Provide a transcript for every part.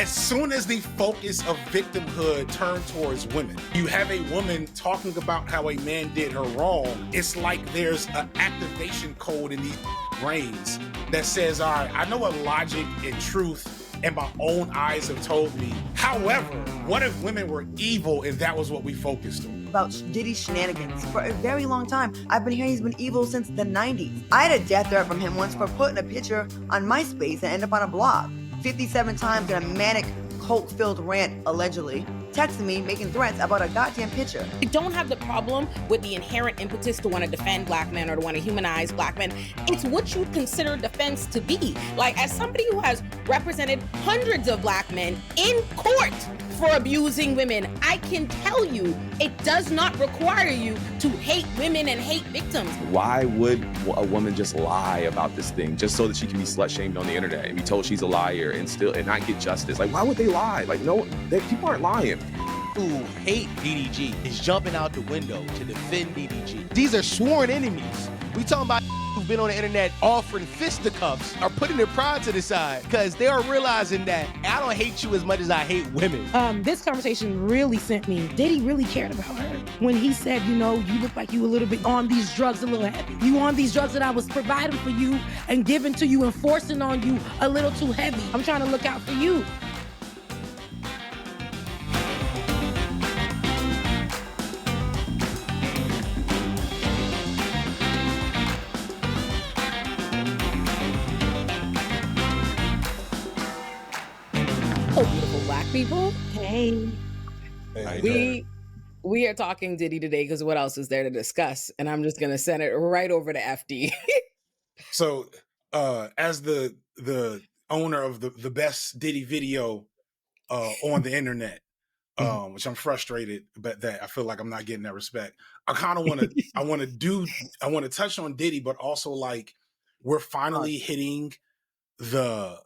as soon as the focus of victimhood turned towards women, you have a woman talking about how a man did her wrong. It's like there's an activation code in these brains that says, all right, I know what logic and truth and my own eyes have told me. However, what if women were evil and that was what we focused on? About Diddy's shenanigans for a very long time. I've been hearing he's been evil since the 90s. I had a death threat from him once for putting a picture on MySpace and ended up on a blog. 57 times in a manic, cult-filled rant, allegedly, texting me, making threats about a goddamn picture. I don't have the problem with the inherent impetus to want to defend black men or to want to humanize black men. It's what you consider defense to be. Like, as somebody who has represented hundreds of black men in court for abusing women, I can tell you it does not require you to hate women and hate victims. Why would a woman just lie about this thing just so that she can be slut-shamed on the internet and be told she's a liar and not get justice? Like, why would they lie? Like, no, people aren't lying. Who hate DDG is jumping out the window to defend DDG. These are sworn enemies. We talking about who've been on the internet offering fisticuffs are putting their pride to the side because they are realizing that I don't hate you as much as I hate women. This conversation really sent me. Diddy really cared about her when he said, you know, you look like you a little bit on these drugs a little heavy. You on these drugs that I was providing for you and giving to you and forcing on you a little too heavy. I'm trying to look out for you. Beautiful black people. Hey. We are talking Diddy today because what else is there to discuss? And I'm just gonna send it right over to FD. So as the owner of the best Diddy video on the internet, which I'm frustrated about that I feel like I'm not getting that respect. I kind of want to touch on Diddy, but also like we're finally hitting the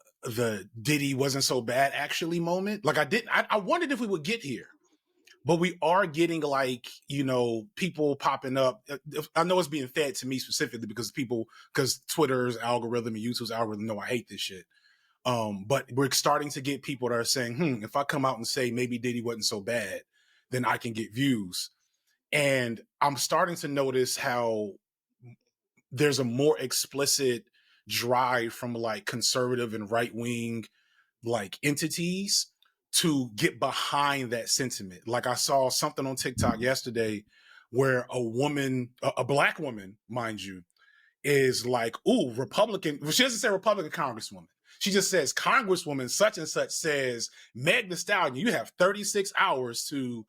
Diddy wasn't so bad actually moment. Like I wondered if we would get here, but we are getting like, you know, people popping up. I know it's being fed to me specifically because Twitter's algorithm and YouTube's algorithm know I hate this shit. But we're starting to get people that are saying, if I come out and say maybe Diddy wasn't so bad, then I can get views. And I'm starting to notice how there's a more explicit drive from like conservative and right-wing like entities to get behind that sentiment. Like I saw something on TikTok yesterday where a black woman, mind you, is like, ooh, Republican. Well, she doesn't say Republican Congresswoman. She just says Congresswoman such and such says, Meg Thee Stallion, you have 36 hours to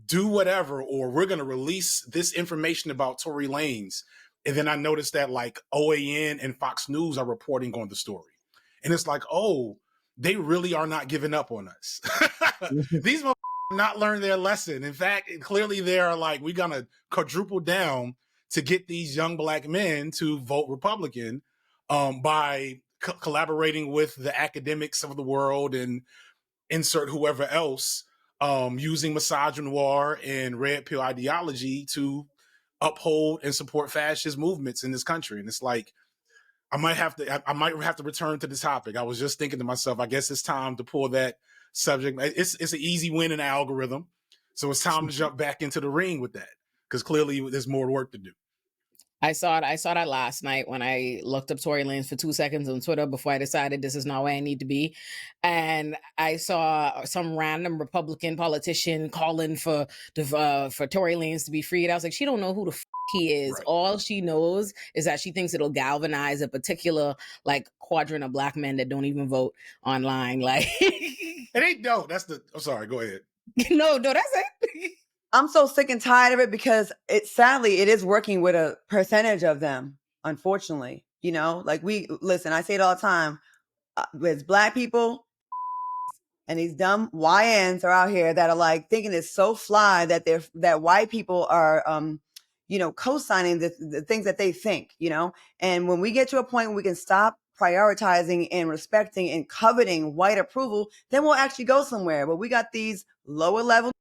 do whatever, or we're going to release this information about Tory Lanez. And then I noticed that like OAN and Fox News are reporting on the story. And it's like, oh, they really are not giving up on us. These motherfuckers not learned their lesson. In fact, clearly they are like, we're going to quadruple down to get these young black men to vote Republican by collaborating with the academics of the world and insert whoever else using misogynoir and red pill ideology to uphold and support fascist movements in this country. And it's like, I might have to return to the topic. I was just thinking to myself, I guess it's time to pull that subject. It's an easy win in the algorithm. So it's time to jump back into the ring with that because clearly there's more work to do. I saw that last night when I looked up Tory Lanez for 2 seconds on Twitter before I decided this is not where I need to be. And I saw some random Republican politician calling for Tory Lanez to be freed. I was like, she don't know who the he is. Right. All she knows is that she thinks it'll galvanize a particular like quadrant of black men that don't even vote online. Like it ain't no. I'm sorry. Go ahead. No, that's it. I'm so sick and tired of it because sadly it is working with a percentage of them, unfortunately. You know, like I say it all the time. There's black people and these dumb YNs are out here that are like thinking it's so fly that white people are, co-signing the things that they think, you know. And when we get to a point where we can stop prioritizing and respecting and coveting white approval, then we'll actually go somewhere. But we got these lower level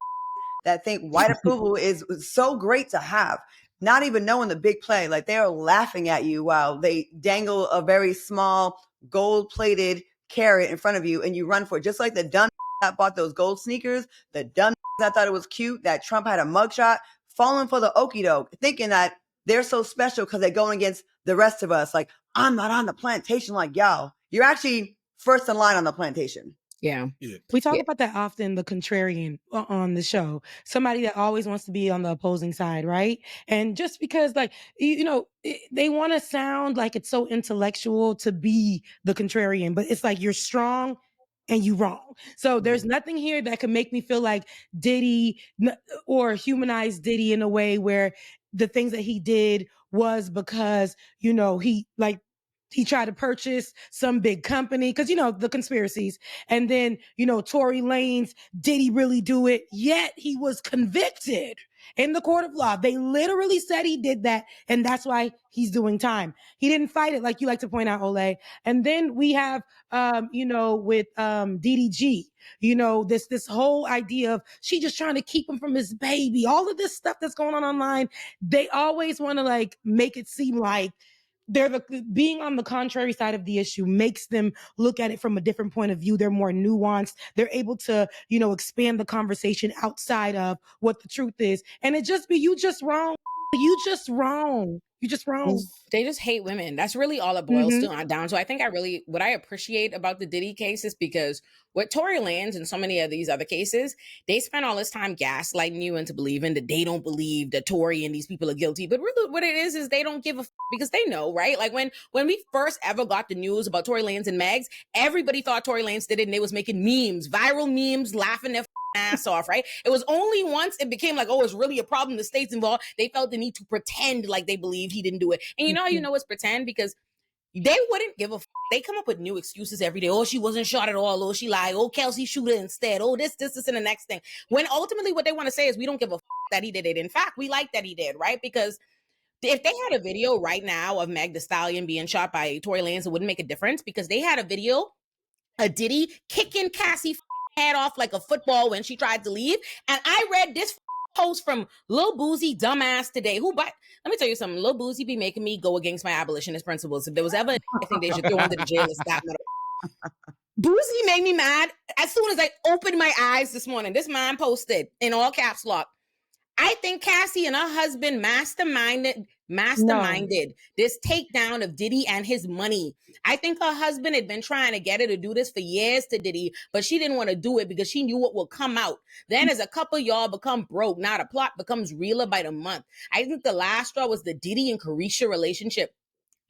that think white approval is so great to have, not even knowing the big play. Like they are laughing at you while they dangle a very small gold-plated carrot in front of you and you run for it. Just like the dumb that bought those gold sneakers, the dumb that thought it was cute that Trump had a mugshot, falling for the okie doke, thinking that they're so special because they're going against the rest of us. Like, I'm not on the plantation like y'all. You're actually first in line on the plantation. Yeah. We talk about that often, the contrarian on the show. Somebody that always wants to be on the opposing side, right? And just because, like, they want to sound like it's so intellectual to be the contrarian, but it's like you're strong and you wrong. So there's nothing here that can make me feel like Diddy or humanize Diddy in a way where the things that he did was because, he tried to purchase some big company because, the conspiracies. And then, Tory Lanez, did he really do it? Yet he was convicted in the court of law. They literally said he did that. And that's why he's doing time. He didn't fight it, like you like to point out, Olay. And then we have, with DDG, this whole idea of she just trying to keep him from his baby. All of this stuff that's going on online, they always want to like make it seem like being on the contrary side of the issue makes them look at it from a different point of view. They're more nuanced. They're able to, expand the conversation outside of what the truth is. And it just be, you just wrong. You just wrong. You just wrong. They just hate women. That's really all it boils down to. I think what I appreciate about the Diddy case is because with Tory Lanez and so many of these other cases, they spend all this time gaslighting you into believing that they don't believe that Tory and these people are guilty. But really what it is they don't give a because they know, right? Like when we first ever got the news about Tory Lanez and Megs, everybody thought Tory Lanez did it and they was making memes, viral memes, laughing their ass off, right? It was only once it became like, oh, it's really a problem, the state's involved, they felt the need to pretend like they believed he didn't do it. And how you know it's pretend? Because they wouldn't give a they come up with new excuses every day. Oh, she wasn't shot at all. Oh, she lied. Oh, Kelsey shoot her instead. Oh, this, and the next thing. When ultimately what they want to say is we don't give a that he did it. In fact, we like that he did, right? Because if they had a video right now of Meg Thee Stallion being shot by Tory Lanez, it wouldn't make a difference because they had a video of Diddy kicking Cassie head off like a football when she tried to leave. And I read this post from Lil Boozy dumbass today. Let me tell you something. Lil Boozy be making me go against my abolitionist principles. If there was ever I think they should throw under the jail and stop. Boozy made me mad as soon as I opened my eyes this morning. This man posted in all caps lock. I think Cassie and her husband masterminded this takedown of Diddy and his money. I think her husband had been trying to get her to do this for years to Diddy, but she didn't want to do it because she knew what will come out. Then as a couple y'all become broke, now the plot becomes realer by the month. I think the last straw was the Diddy and Carisha relationship.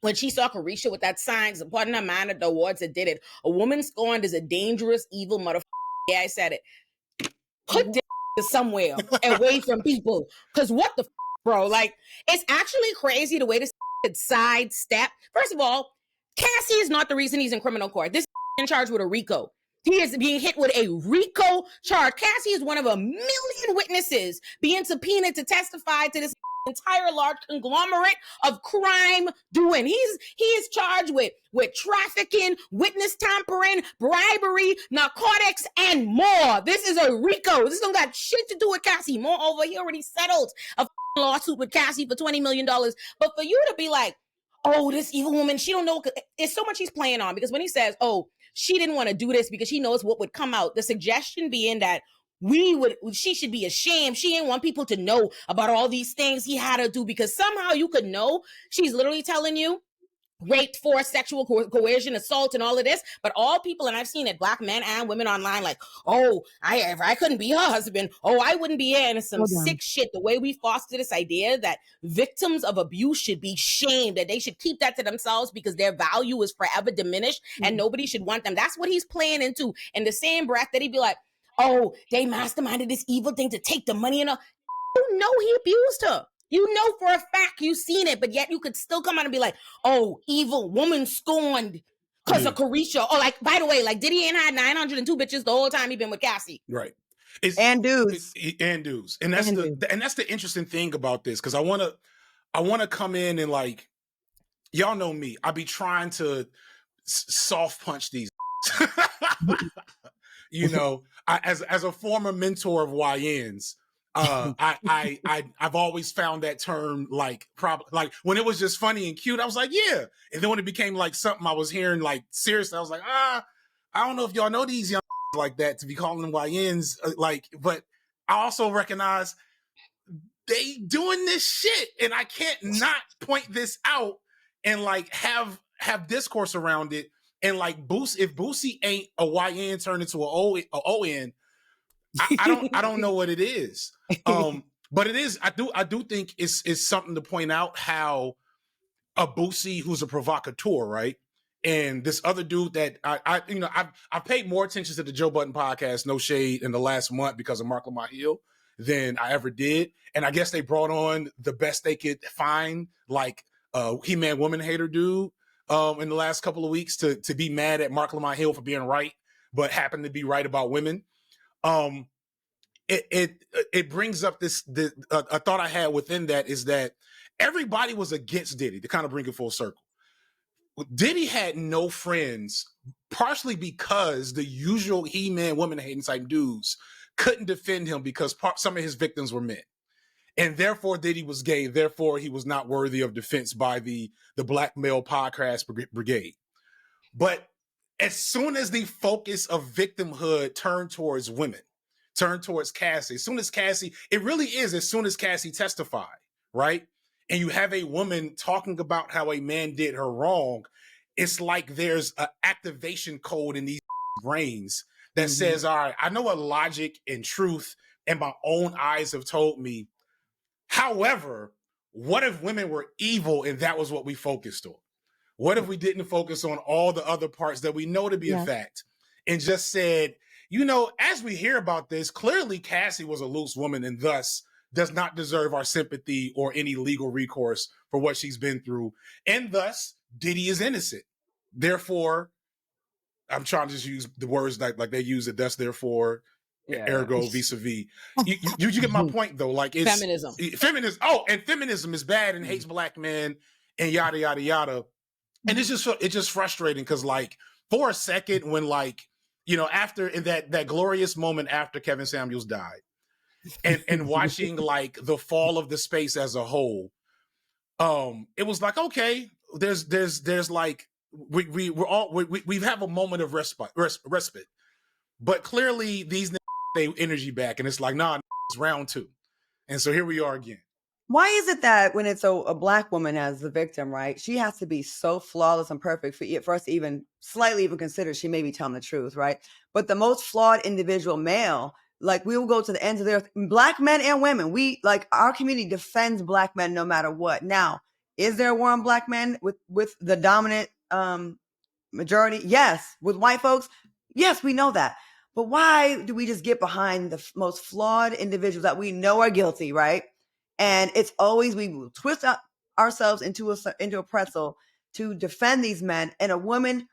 When she saw Carisha with that sign, supporting her man at the awards that did it. A woman scorned is a dangerous, evil motherfucker. Yeah, I said it. Put this somewhere away from people. Because what the bro? Like, it's actually crazy the way this sidestep. First of all, Cassie is not the reason he's in criminal court. This in charge with a RICO. He is being hit with a RICO charge. Cassie is one of a million witnesses being subpoenaed to testify to this entire large conglomerate of crime doing. He is charged with trafficking, witness tampering, bribery, narcotics, and more. This is a RICO. This don't got shit to do with Cassie. Moreover, he already settled a lawsuit with Cassie for $20 million. But for you to be like, oh, this evil woman, she don't know. It's so much he's playing on because when he says, oh, she didn't want to do this because she knows what would come out. The suggestion being that she should be ashamed. She didn't want people to know about all these things he had to do because somehow you could know. She's literally telling you raped, forced, sexual coercion, assault, and all of this. But all people, and I've seen it, black men and women online, like, oh, I couldn't be her husband. Oh, I wouldn't be here. And it's some sick shit. The way we foster this idea that victims of abuse should be shamed, that they should keep that to themselves because their value is forever diminished and nobody should want them. That's what he's playing into. In the same breath that he'd be like, oh, they masterminded this evil thing to take the money and all. You know he abused her. You know for a fact you've seen it, but yet you could still come out and be like, oh, evil woman scorned because of Carisha. Or like, by the way, like Diddy ain't had 902 bitches the whole time he been with Cassie. Right. And dudes. And dudes. And that's the interesting thing about this, because I wanna come in and like, y'all know me. I be trying to soft punch these. You know, as a former mentor of YNs, I've always found that term like when it was just funny and cute, I was like, yeah. And then when it became like something I was hearing like seriously, I was like, I don't know if y'all know these young like that to be calling them YNs, but I also recognize they doing this shit, and I can't not point this out and like have discourse around it. And like if Boosie ain't a YN turned into a ON, I don't know what it is. But it is. I do think it's something to point out how a Boosie who's a provocateur, right? And this other dude that I've paid more attention to the Joe Budden podcast, No Shade, in the last month because of Mark Lamar Hill than I ever did. And I guess they brought on the best they could find, like He-Man woman hater dude in the last couple of weeks to be mad at Mark Lamar Hill for being right, but happened to be right about women. It brings up a thought I had within that is that everybody was against Diddy, to kind of bring it full circle. Diddy had no friends, partially because the usual He-Man woman hating type dudes couldn't defend him because some of his victims were men. And therefore Diddy was gay. Therefore he was not worthy of defense by the black male podcast brigade. But as soon as the focus of victimhood turned towards women, turned towards Cassie, as soon as Cassie testified, right? And you have a woman talking about how a man did her wrong, it's like there's an activation code in these brains that says, all right, I know what logic and truth and my own eyes have told me. However, what if women were evil and that was what we focused on? What if we didn't focus on all the other parts that we know to be a fact and just said, as we hear about this, clearly Cassie was a loose woman and thus does not deserve our sympathy or any legal recourse for what she's been through. And thus, Diddy is innocent. Therefore, I'm trying to just use the words like they use it, thus, therefore, ergo, vis-a-vis. You get my point, though. Like, it's feminism. Oh, and feminism is bad and hates black men and yada, yada, yada. And it's just frustrating because, like, for a second when, like, after in that glorious moment after Kevin Samuels died, and watching like the fall of the space as a whole, it was like, okay, there's like we have a moment of respite, but clearly these they energy back, and it's like, nah, it's round 2, and so here we are again. Why is it that when it's a black woman as the victim, right, she has to be so flawless and perfect for us to even slightly even consider she may be telling the truth, right? But the most flawed individual male, like, we will go to the ends of the earth, black men and women. Our community defends black men no matter what. Now, is there a war on black men with the dominant majority? Yes. With white folks? Yes, we know that. But why do we just get behind the most flawed individuals that we know are guilty, right? And it's always, we will twist ourselves into a pretzel to defend these men. And a woman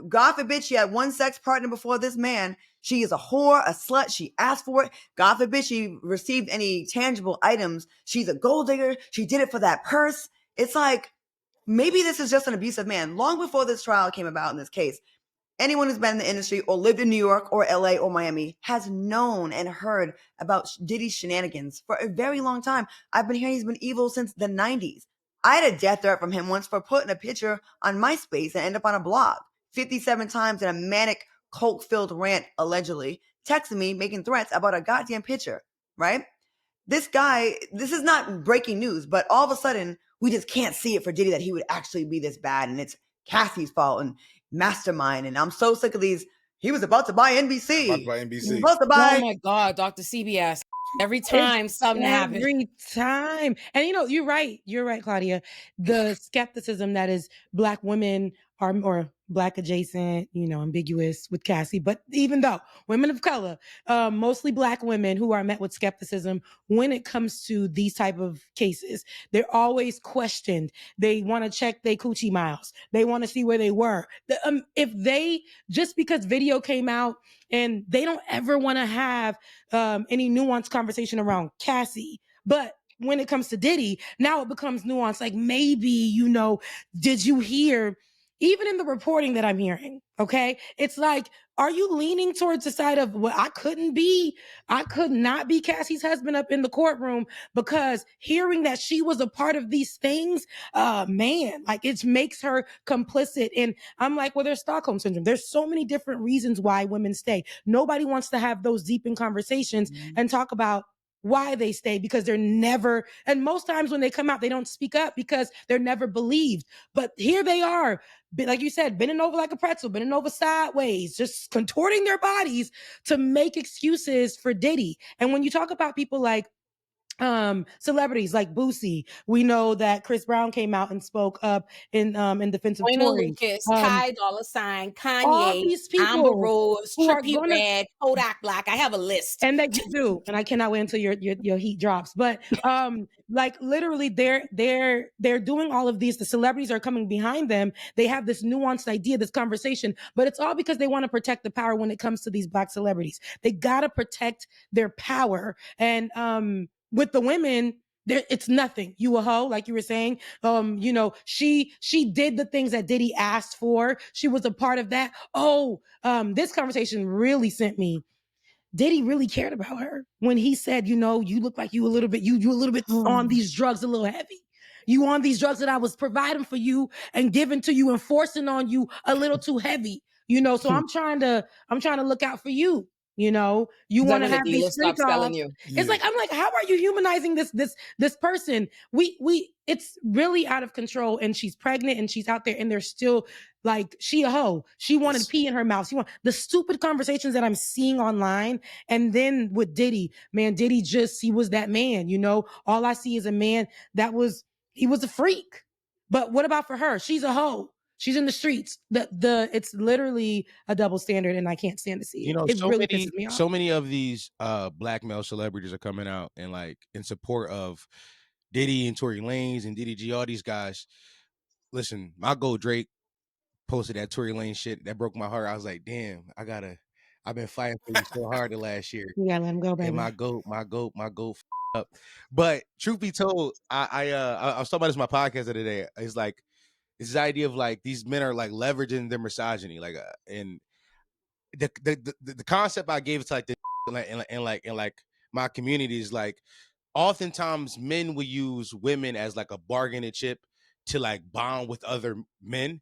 God forbid she had one sex partner before this man. She is a whore, a slut. She asked for it. God forbid she received any tangible items. She's a gold digger. She did it for that purse. It's like, maybe this is just an abusive man. Long before this trial came about in this case, anyone who's been in the industry or lived in New York or LA or Miami has known and heard about Diddy's shenanigans for a very long time. I've been hearing he's been evil since the 90s. I had a death threat from him once for putting a picture on MySpace and end up on a blog 57 times in a manic, coke-filled rant, allegedly, texting me, making threats about a goddamn picture, right? This guy, this is not breaking news, but all of a sudden, we just can't see it for Diddy that he would actually be this bad, and it's Cassie's fault and mastermind. And I'm so sick of these. He was about to buy NBC. About to buy NBC. He was about to buy. Oh my God, Dr. CBS. Every time something happens. Every time. And you're right. You're right, Claudia. The skepticism that is black women are or black adjacent, ambiguous with Cassie. But even though women of color, mostly black women who are met with skepticism when it comes to these type of cases, they're always questioned. They want to check their coochie miles. They want to see where they were. Just because video came out and they don't ever want to have any nuanced conversation around Cassie, but when it comes to Diddy, now it becomes nuanced. Like, maybe, did you hear even in the reporting that I'm hearing, okay, it's like, are you leaning towards the side of, well, I could not be Cassie's husband up in the courtroom because hearing that she was a part of these things, man, like it makes her complicit. And I'm like, well, there's Stockholm syndrome. There's so many different reasons why women stay. Nobody wants to have those deep in conversations and talk about why they stay, because they're never, and most times when they come out, they don't speak up because they're never believed. But here they are, like you said, bending over like a pretzel, bending over sideways, just contorting their bodies to make excuses for Diddy. And when you talk about people like celebrities like Boosie, we know that Chris Brown came out and spoke up in defense of Joyner Tory. Lucas, Ty Dolla $ign, All Kanye, these Amber people Rose, who are Trippie gonna, Redd, Kodak Black. I have a list. and they do, and I cannot wait until your heat drops. But like literally, they're doing all of these. The celebrities are coming behind them. They have this nuanced idea, this conversation, but it's all because they want to protect the power when it comes to these Black celebrities. They gotta protect their power, and with the women, it's nothing. You a hoe, like you were saying. You know, she did the things that Diddy asked for. She was a part of that. Oh, this conversation really sent me. Diddy really cared about her when he said, you know, you look like you a little bit on these drugs a little heavy. You on these drugs that I was providing for you and giving to you and forcing on you a little too heavy. You know, so I'm trying to look out for you. You know, you want to When the have these dealer stops freak selling offs. you. It's like, I'm like, how are you humanizing this person? It's really out of control, and she's pregnant and she's out there and they're still like, she a hoe. She wanted pee in her mouth. She want the stupid conversations that I'm seeing online. And then with Diddy, man, Diddy he was that man, you know, all I see is a man he was a freak. But what about for her? She's a hoe. She's in the streets. It's literally a double standard, and I can't stand to see it. You know, It really pisses me off. so many of these Black male celebrities are coming out and like in support of Diddy and Tory Lanez and Diddy G, all these guys. Listen, my goat Drake posted that Tory Lanez shit that broke my heart. I was like, damn, I've been fighting for you so hard the last year. You gotta let him go, baby. And my goat up. But truth be told, I was talking about this on my podcast the other day. It's like this idea of like these men are like leveraging their misogyny, like and the concept I gave to like the and like my community is like oftentimes men will use women as like a bargaining chip to like bond with other men.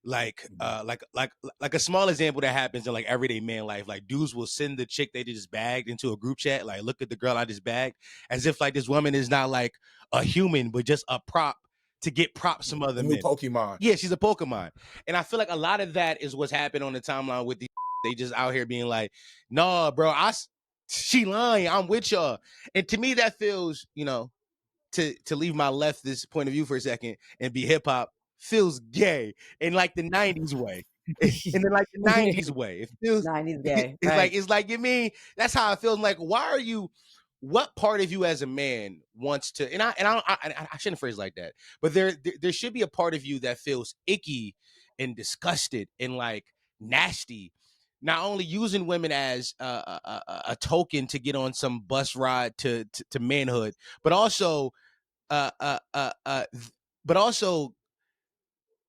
Like a small example that happens in like everyday man life. Like dudes will send the chick they just bagged into a group chat. Like, look at the girl I just bagged, as if like this woman is not like a human, but just a prop to get props from other men. Pokemon. Yeah, she's a Pokemon. And I feel like a lot of that is what's happened on the timeline with these. They just out here being like, nah, bro, she lying. I'm with y'all. And to me, that feels, you know, to leave my leftist point of view for a second and be hip hop feels gay in like the 90s way. In like the 90s way. It feels 90s gay. It's like you mean that's how I feel. I'm like, why are you, what part of you as a man wants to, and I shouldn't phrase it like that, but there should be a part of you that feels icky and disgusted and like nasty, not only using women as a token to get on some bus ride to manhood, but also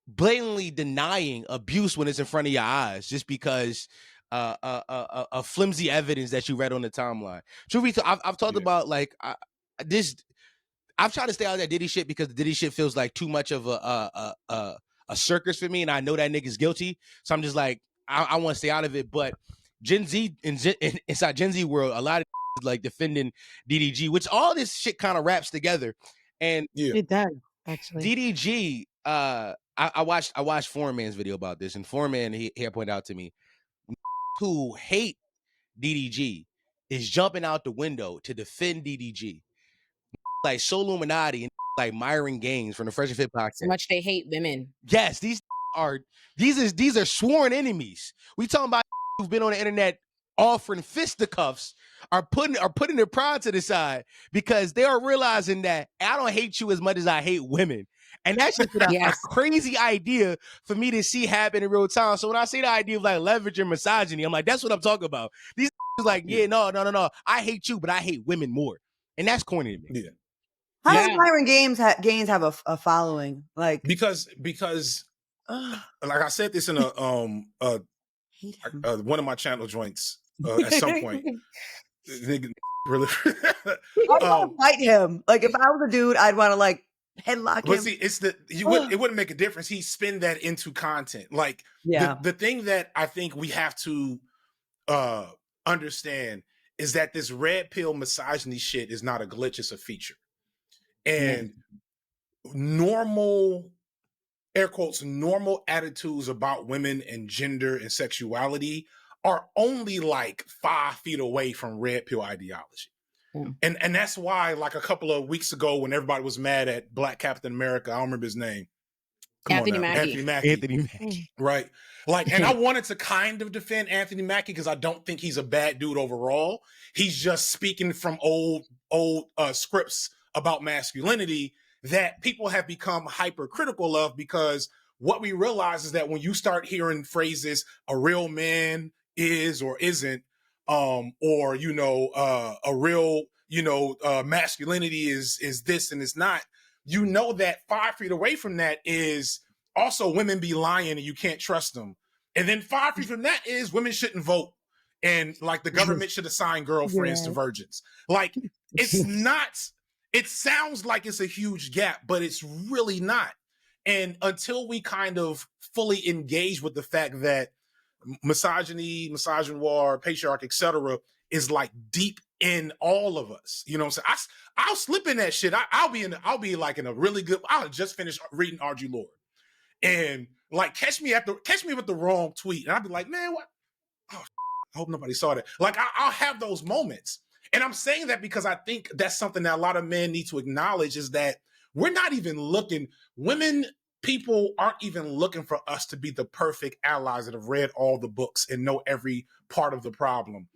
blatantly denying abuse when it's in front of your eyes just because flimsy evidence that you read on the timeline. Truth, I've talked about like I've tried to stay out of that Diddy shit because the Diddy shit feels like too much of a circus for me, and I know that nigga's guilty, so I'm just like I want to stay out of it. But Gen Z inside Gen Z world, a lot of like defending DDG, which all this shit kind of wraps together, and it does actually. DDG, I watched Foreign Man's video about this, and Foreign Man he pointed out to me who hate DDG is jumping out the window to defend DDG, like so Illuminati and like Myron Gaines from the Fresh and Fit podcast. So much they hate women. Yes, these are sworn enemies. We talking about who've been on the internet offering fisticuffs are putting their pride to the side because they are realizing that I don't hate you as much as I hate women. And that's just a crazy idea for me to see happen in real time. So when I say the idea of like leveraging misogyny, I'm like, that's what I'm talking about. These is like, no. I hate you, but I hate women more. And that's corny to me. Yeah. How does Myron Gaines have a following? Like because like I said this in a Hate him. one of my channel joints at some point. Nigga, really. I'd want to fight him. Like if I was a dude, I'd want to like headlock But him. see, it's it wouldn't make a difference. He spin that into content. Like the thing that I think we have to understand is that this red pill misogyny shit is not a glitch, it's a feature. And normal, air quotes, normal attitudes about women and gender and sexuality are only like 5 feet away from red pill ideology. And that's why, like a couple of weeks ago, when everybody was mad at Black Captain America, I don't remember his name. Anthony Mackie. Right. Like, and I wanted to kind of defend Anthony Mackie because I don't think he's a bad dude overall. He's just speaking from old scripts about masculinity that people have become hypercritical of, because what we realize is that when you start hearing phrases, a real man is or isn't, or, you know, a real, you know, masculinity is this and it's not, you know that 5 feet away from that is also women be lying and you can't trust them. And then 5 feet from that is women shouldn't vote. And like the government should assign girlfriends to virgins. Like it's not, it sounds like it's a huge gap, but it's really not. And until we kind of fully engage with the fact that misogyny, misogynoir, patriarch, etc., is like deep in all of us, you know what I'm saying? I'll slip in that shit. I'll be like in a really good. I'll just finish reading R.G. Lord, and like catch me with the wrong tweet, and I'll be like, man, what? Oh, I hope nobody saw that. Like I'll have those moments, and I'm saying that because I think that's something that a lot of men need to acknowledge, is that we're not even looking. People aren't even looking for us to be the perfect allies that have read all the books and know every part of the problem.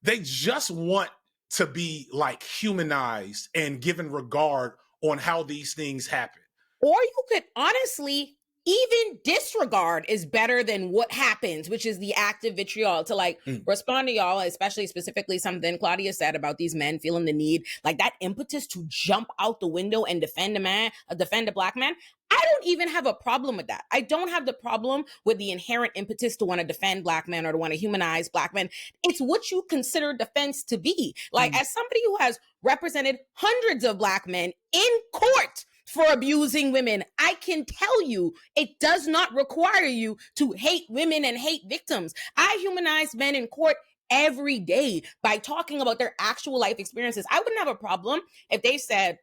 They just want to be like humanized and given regard on how these things happen. Or you could honestly even disregard is better than what happens, which is the active vitriol. To like respond to y'all, especially specifically something Claudia said about these men feeling the need, like that impetus to jump out the window and defend a black man. I don't even have a problem with that. I don't have the problem with the inherent impetus to want to defend black men or to want to humanize black men. It's what you consider defense to be. Like as somebody who has represented hundreds of black men in court for abusing women, I can tell you it does not require you to hate women and hate victims. I humanize men in court every day by talking about their actual life experiences. I wouldn't have a problem if they said,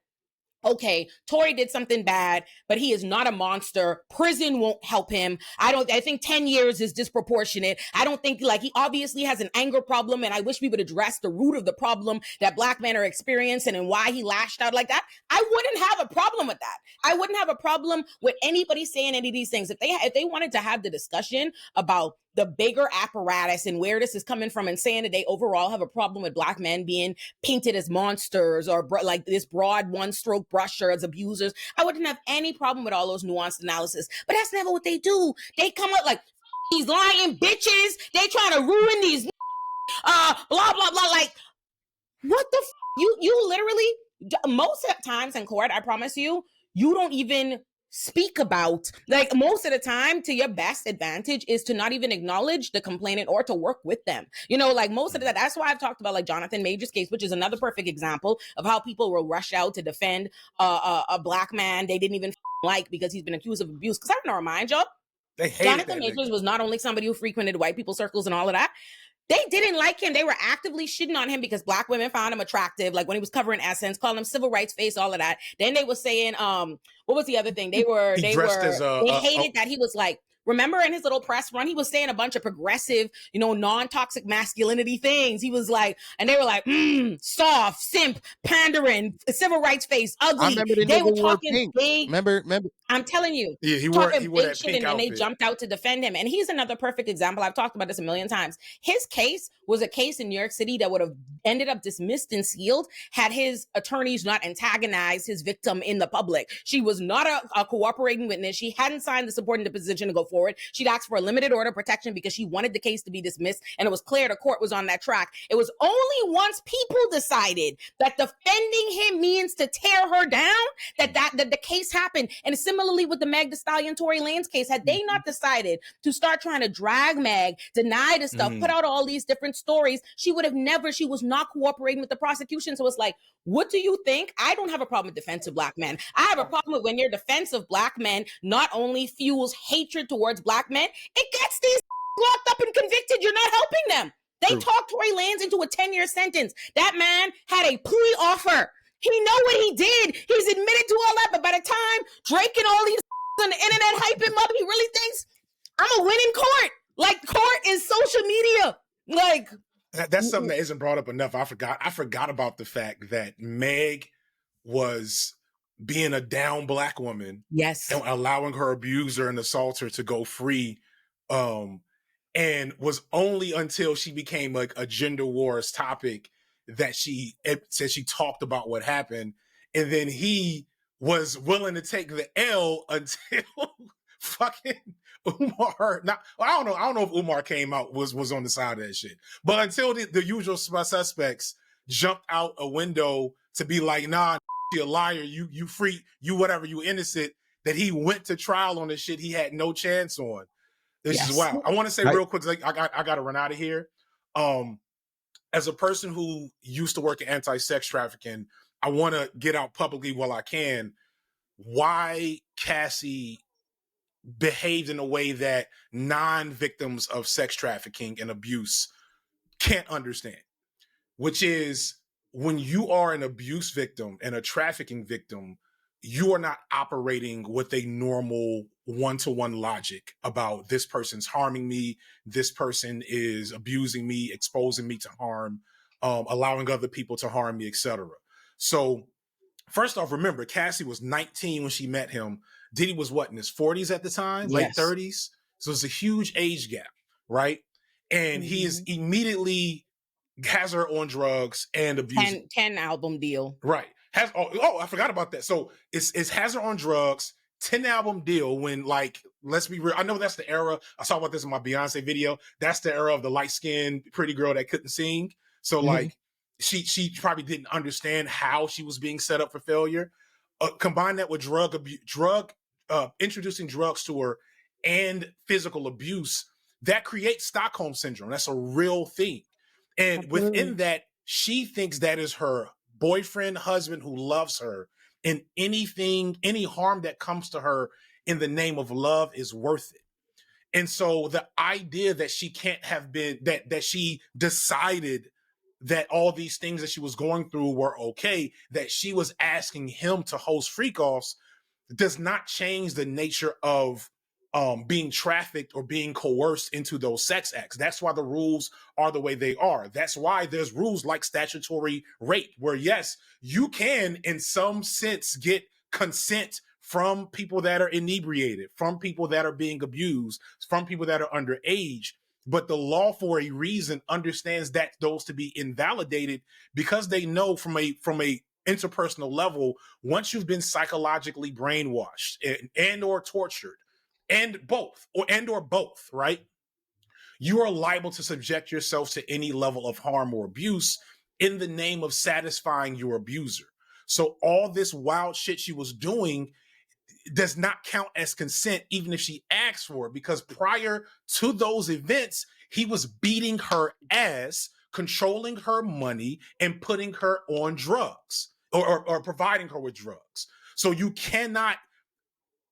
okay, Tory did something bad, but he is not a monster. Prison won't help him. I think 10 years is disproportionate. I don't think, like, he obviously has an anger problem, and I wish we would address the root of the problem that black men are experiencing and why he lashed out like that. I wouldn't have a problem with that. I wouldn't have a problem with anybody saying any of these things. If they wanted to have the discussion about the bigger apparatus and where this is coming from and saying that they overall have a problem with black men being painted as monsters or like this broad one-stroke brusher as abusers, I wouldn't have any problem with all those nuanced analysis. But that's never what they do. They come up like, these lying bitches, they trying to ruin these blah, blah, blah. Like, what the you literally, most of the times in court, I promise you, you don't even speak about, like, most of the time, to your best advantage is to not even acknowledge the complainant or to work with them. You know, like most of that. That's why I've talked about like Jonathan Major's case, which is another perfect example of how people will rush out to defend a black man they didn't even like because he's been accused of abuse. Because I don't know, remind y'all, Jonathan Majors was not only somebody who frequented white people circles and all of that. They didn't like him. They were actively shitting on him because black women found him attractive. Like when he was covering Essence, calling him civil rights face, all of that. Then they were saying, what was the other thing? They hated that he was like, remember in his little press run, he was saying a bunch of progressive, you know, non-toxic masculinity things. He was like, and they were like, soft, simp, pandering, civil rights face, ugly. I remember they were talking pink. Big. Remember? I'm telling you. Yeah, he wore that pink outfit. And they jumped out to defend him. And he's another perfect example. I've talked about this a million times. His case was a case in New York City that would have ended up dismissed and sealed had his attorneys not antagonized his victim in the public. She was not a cooperating witness. She hadn't signed the supporting deposition to go forward. She'd asked for a limited order of protection because she wanted the case to be dismissed, and it was clear the court was on that track. It was only once people decided that defending him means to tear her down that the case happened. And similarly with the Meg Thee Stallion Tory Lanez case, had they not decided to start trying to drag Meg, deny the stuff, put out all these different stories, she was not cooperating with the prosecution. So it's like, what do you think? I don't have a problem with defensive black men. I have a problem with when your defense of black men not only fuels hatred towards black men, it gets these locked up and convicted. You're not helping them. They talked Tory Lanez into a 10-year sentence. That man had a plea offer. He know what he did. He's admitted to all that. But by the time Drake and all these on the internet hype him up, he really thinks I'm a win in court. Like, court is social media. Like, that's something that isn't brought up enough. I forgot about the fact that Meg was being a down black woman. Yes. And allowing her abuser and assaulter to go free. And was only until she became like a gender wars topic that she said she talked about what happened. And then he was willing to take the L until fucking Umar. I don't know if Umar came out, was on the side of that shit. But until the usual suspects jumped out a window to be like, nah, you a liar, you free, you whatever, you innocent, that he went to trial on the shit he had no chance on. This is wild. I want to say real quick, like I got to run out of here. As a person who used to work in anti-sex trafficking, I want to get out publicly while I can why Cassie behaved in a way that non-victims of sex trafficking and abuse can't understand, which is when you are an abuse victim and a trafficking victim, you are not operating with a normal one-to-one logic about this person's harming me, this person is abusing me, exposing me to harm, allowing other people to harm me, etc. So first off, remember, Cassie was 19 when she met him. Diddy was what, in his 40s at the time? Late 30s? So it's a huge age gap, right? And he is immediately has her on drugs and abusing. 10 album deal. Right. I forgot about that. So it's has her on drugs, 10 album deal when, like, let's be real. I know that's the era. I saw about this in my Beyonce video. That's the era of the light-skinned pretty girl that couldn't sing. So like she probably didn't understand how she was being set up for failure. Combine that with introducing drugs to her and physical abuse, that creates Stockholm syndrome. That's a real thing. And within that, she thinks that is her boyfriend, husband who loves her, and any harm that comes to her in the name of love is worth it. And so the idea that she can't have been, that she decided that all these things that she was going through were okay, that she was asking him to host freak-offs, does not change the nature of being trafficked or being coerced into those sex acts. That's why the rules are the way they are. That's why there's rules like statutory rape, where yes, you can in some sense get consent from people that are inebriated, from people that are being abused, from people that are underage. But the law, for a reason, understands that those to be invalidated because they know from a interpersonal level, once you've been psychologically brainwashed and or tortured, and both, right? You are liable to subject yourself to any level of harm or abuse in the name of satisfying your abuser. So all this wild shit she was doing does not count as consent, even if she asked for it, because prior to those events, he was beating her ass, controlling her money, and putting her on drugs or providing her with drugs. So you cannot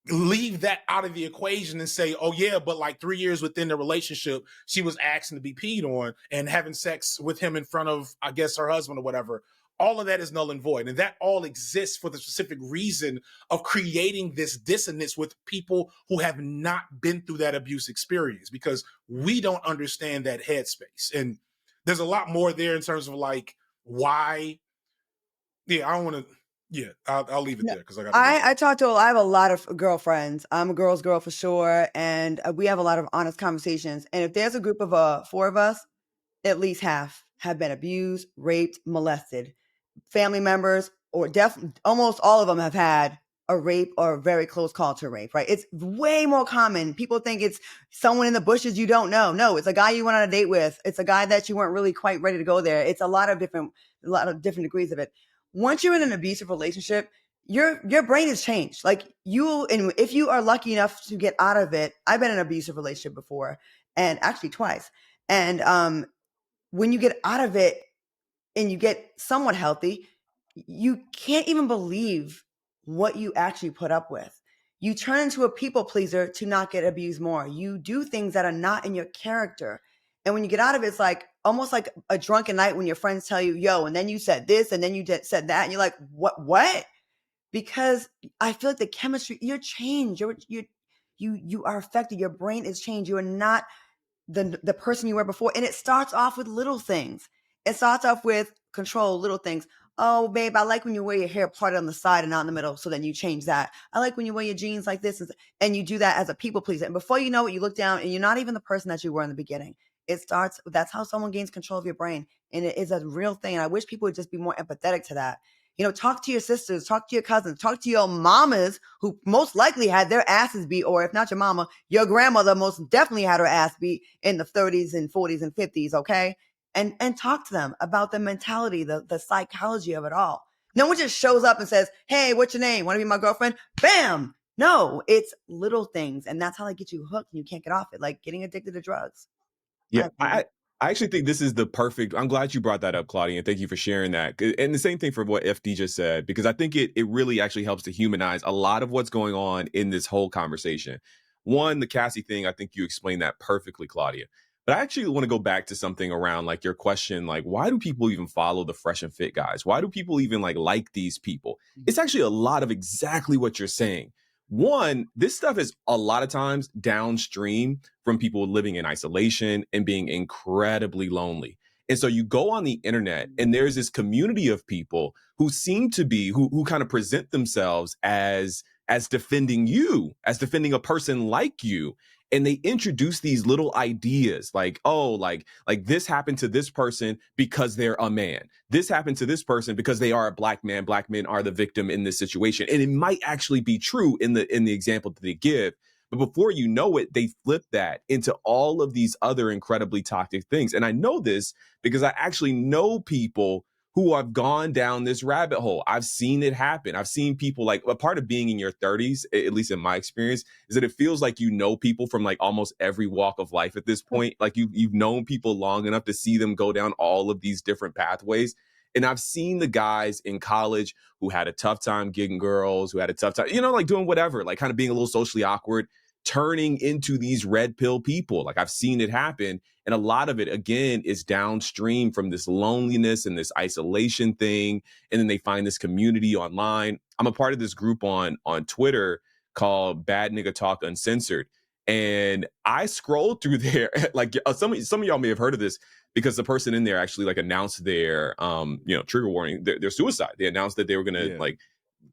leave that out of the equation and say, oh yeah, but like 3 years within the relationship, she was asking to be peed on and having sex with him in front of, I guess, her husband or whatever. All of that is null and void. And that all exists for the specific reason of creating this dissonance with people who have not been through that abuse experience, because we don't understand that headspace. And there's a lot more there in terms of like why. Yeah, I don't want to. Yeah, I'll leave it there because I have a lot of girlfriends. I'm a girl's girl for sure. And we have a lot of honest conversations. And if there's a group of 4 of us, at least half have been abused, raped, molested. Family members, or almost all of them have had a rape or a very close call to rape, right? It's way more common. People think it's someone in the bushes you don't know. No, it's a guy you went on a date with. It's a guy that you weren't really quite ready to go there. It's a lot of different degrees of it. Once you're in an abusive relationship, your brain has changed. Like and if you are lucky enough to get out of it, I've been in an abusive relationship before, and actually twice. And when you get out of it and you get somewhat healthy, you can't even believe what you actually put up with. You turn into a people pleaser to not get abused more. You do things that are not in your character. And when you get out of it, it's like almost like a drunken night when your friends tell you, yo, and then you said this, and then you said that. And you're like, what? Because I feel like the chemistry, you're changed. You are affected. Your brain is changed. You are not the person you were before. And it starts off with little things. It starts off with control, little things. Oh, babe, I like when you wear your hair parted on the side and not in the middle. So then you change that. I like when you wear your jeans like this. And you do that as a people pleaser. And before you know it, you look down and you're not even the person that you were in the beginning. That's how someone gains control of your brain. And it is a real thing. And I wish people would just be more empathetic to that. Talk to your sisters, talk to your cousins, talk to your mamas who most likely had their asses beat, or if not your mama, your grandmother most definitely had her ass beat in the 30s and 40s and 50s, okay? And talk to them about the mentality, the psychology of it all. No one just shows up and says, hey, what's your name? Want to be my girlfriend? Bam! No, it's little things. And that's how they get you hooked and you can't get off it, like getting addicted to drugs. Yeah, I actually think this is the perfect. I'm glad you brought that up, Claudia, and thank you for sharing that. And the same thing for what FD just said, because I think it really actually helps to humanize a lot of what's going on in this whole conversation. One, the Cassie thing, I think you explained that perfectly, Claudia. But I actually want to go back to something around like your question, like, why do people even follow the fresh and fit guys? Why do people even like these people? It's actually a lot of exactly what you're saying. One, this stuff is a lot of times downstream from people living in isolation and being incredibly lonely. And so you go on the internet and there's this community of people who seem to be, who kind of present themselves as defending you, as defending a person like you. And they introduce these little ideas like, oh, like this happened to this person because they're a man. This happened to this person because they are a black man. Black men are the victim in this situation. And it might actually be true in the example that they give. But before you know it, they flip that into all of these other incredibly toxic things. And I know this because I actually know people who have gone down this rabbit hole. I've seen it happen. I've seen people, like, a part of being in your 30s, at least in my experience, is that it feels like you know people from like almost every walk of life at this point. Like you've known people long enough to see them go down all of these different pathways. And I've seen the guys in college who had a tough time getting girls, who had a tough time, like doing whatever, like kind of being a little socially awkward, turning into these red pill people. Like I've seen it happen. And a lot of it, again, is downstream from this loneliness and this isolation thing. And then they find this community online. I'm a part of this group on Twitter called Bad Nigga Talk Uncensored. And I scrolled through there, like some of y'all may have heard of this, because the person in there actually like announced their trigger warning, their suicide. They announced that they were gonna like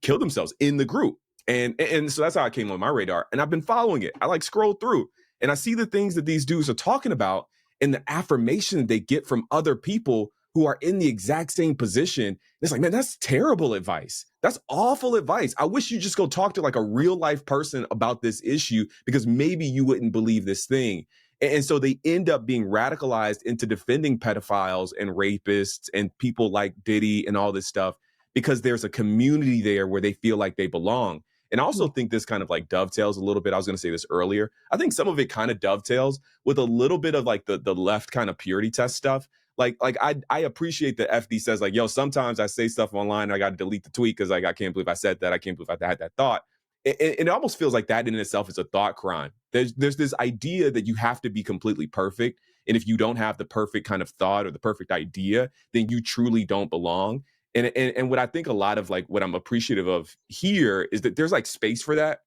kill themselves in the group. And so that's how it came on my radar. And I've been following it. I like scroll through and I see the things that these dudes are talking about and the affirmation they get from other people who are in the exact same position. It's like, man, that's terrible advice. That's awful advice. I wish you just go talk to like a real life person about this issue, because maybe you wouldn't believe this thing. And so they end up being radicalized into defending pedophiles and rapists and people like Diddy and all this stuff, because there's a community there where they feel like they belong. And I also think this kind of like dovetails a little bit. I was going to say this earlier. I think some of it kind of dovetails with a little bit of like the left kind of purity test stuff. Like I appreciate that FD says like, yo, sometimes I say stuff online and I got to delete the tweet because like, I can't believe I said that. I can't believe I had that thought. It almost feels like that in itself is a thought crime. There's this idea that you have to be completely perfect. And if you don't have the perfect kind of thought or the perfect idea, then you truly don't belong. And what I think a lot of like what I'm appreciative of here is that there's like space for that.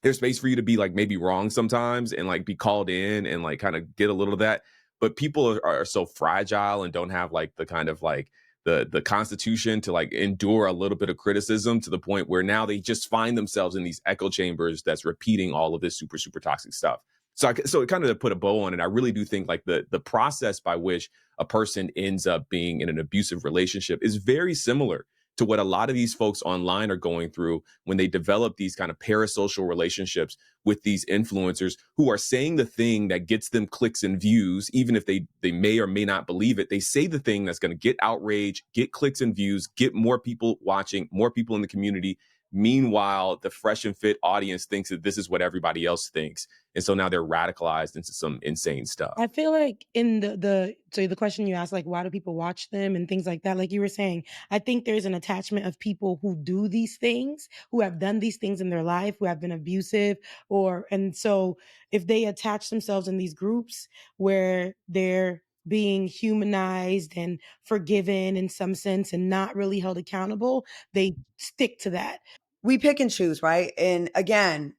There's space for you to be like maybe wrong sometimes and like be called in and like kind of get a little of that. But people are so fragile and don't have like the kind of like the constitution to like endure a little bit of criticism, to the point where now they just find themselves in these echo chambers that's repeating all of this super, super toxic stuff. So it kind of put a bow on it. I really do think like the process by which a person ends up being in an abusive relationship is very similar to what a lot of these folks online are going through when they develop these kind of parasocial relationships with these influencers who are saying the thing that gets them clicks and views, even if they may or may not believe it. They say the thing that's going to get outrage, get clicks and views, get more people watching, more people in the community. Meanwhile, the fresh and fit audience thinks that this is what everybody else thinks. And so now they're radicalized into some insane stuff. I feel like in so the question you asked, like, why do people watch them and things like that? Like you were saying, I think there's an attachment of people who do these things, who have done these things in their life, who have been abusive, and so if they attach themselves in these groups where they're being humanized and forgiven in some sense and not really held accountable, they stick to that. We pick and choose, right? And again,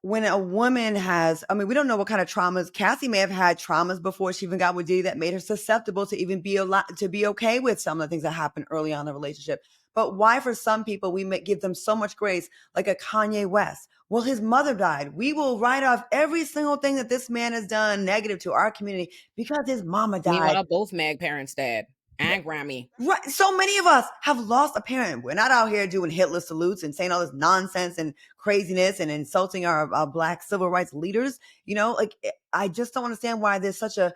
when a woman has, I mean, we don't know what kind of traumas. Cassie may have had traumas before she even got with Diddy that made her susceptible to even be to be okay with some of the things that happened early on in the relationship. But why, for some people, we may give them so much grace, like a Kanye West? Well, his mother died. We will write off every single thing that this man has done negative to our community because his mama died. Meanwhile, both Meg parents dead and Grammy. Right. So many of us have lost a parent. We're not out here doing Hitler salutes and saying all this nonsense and craziness and insulting our Black civil rights leaders. You know, like, I just don't understand why there's such a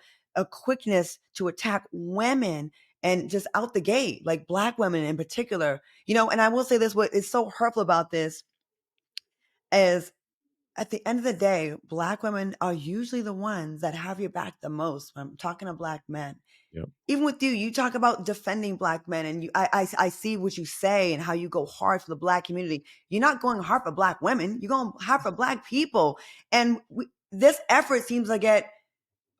quickness to attack women and just out the gate, like Black women in particular. You know, and I will say this, what is so hurtful about this is, at the end of the day, Black women are usually the ones that have your back the most. When I'm talking to Black men. Yep. Even with you talk about defending Black men, and I see what you say and how you go hard for the Black community. You're not going hard for Black women. You're going hard for Black people. And this effort seems to get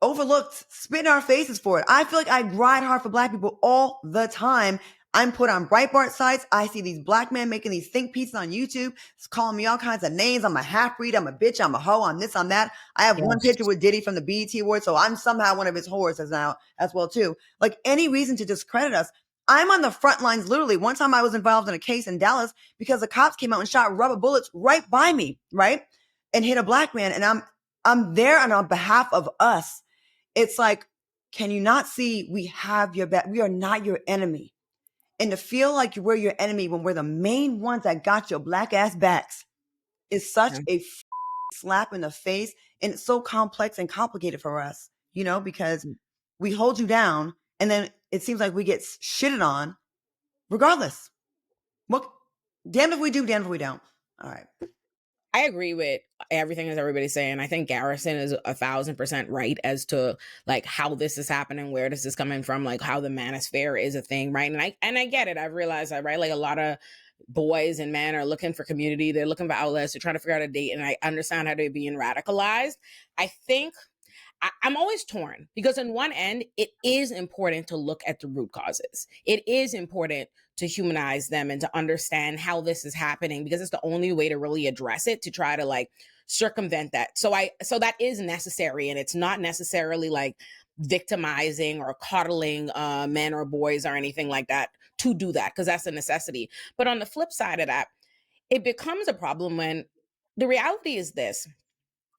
overlooked, spit in our faces for it. I feel like I ride hard for Black people all the time. I'm put on Breitbart sites. I see these Black men making these think pieces on YouTube, calling me all kinds of names. I'm a half-breed. I'm a bitch. I'm a hoe. I'm this. I'm that. I have one picture with Diddy from the BET Awards, so I'm somehow one of his whores as well too. Like, any reason to discredit us. I'm on the front lines, literally. One time I was involved in a case in Dallas because the cops came out and shot rubber bullets right by me, right, and hit a Black man, and I'm there on behalf of us. It's like, can you not see we have your back? We are not your enemy. And to feel like we're your enemy when we're the main ones that got your Black ass backs is such a slap in the face. And it's so complex and complicated for us, you know, because we hold you down and then it seems like we get shitted on regardless. What, damn if we do, damn if we don't. All right. I agree with everything that everybody's saying. I think Garrison is 1,000% right as to like how this is happening, where this is coming from, like how the manosphere is a thing, right? And I get it. I've realized that, right? Like, a lot of boys and men are looking for community. They're looking for outlets. They're trying to figure out a date. And I understand how they're being radicalized. I think I'm always torn because on one end, it is important to look at the root causes. It is important to humanize them and to understand how this is happening because it's the only way to really address it, to try to like circumvent that. So that is necessary, and it's not necessarily like victimizing or coddling men or boys or anything like that to do that, because that's a necessity. But on the flip side of that, it becomes a problem when the reality is this.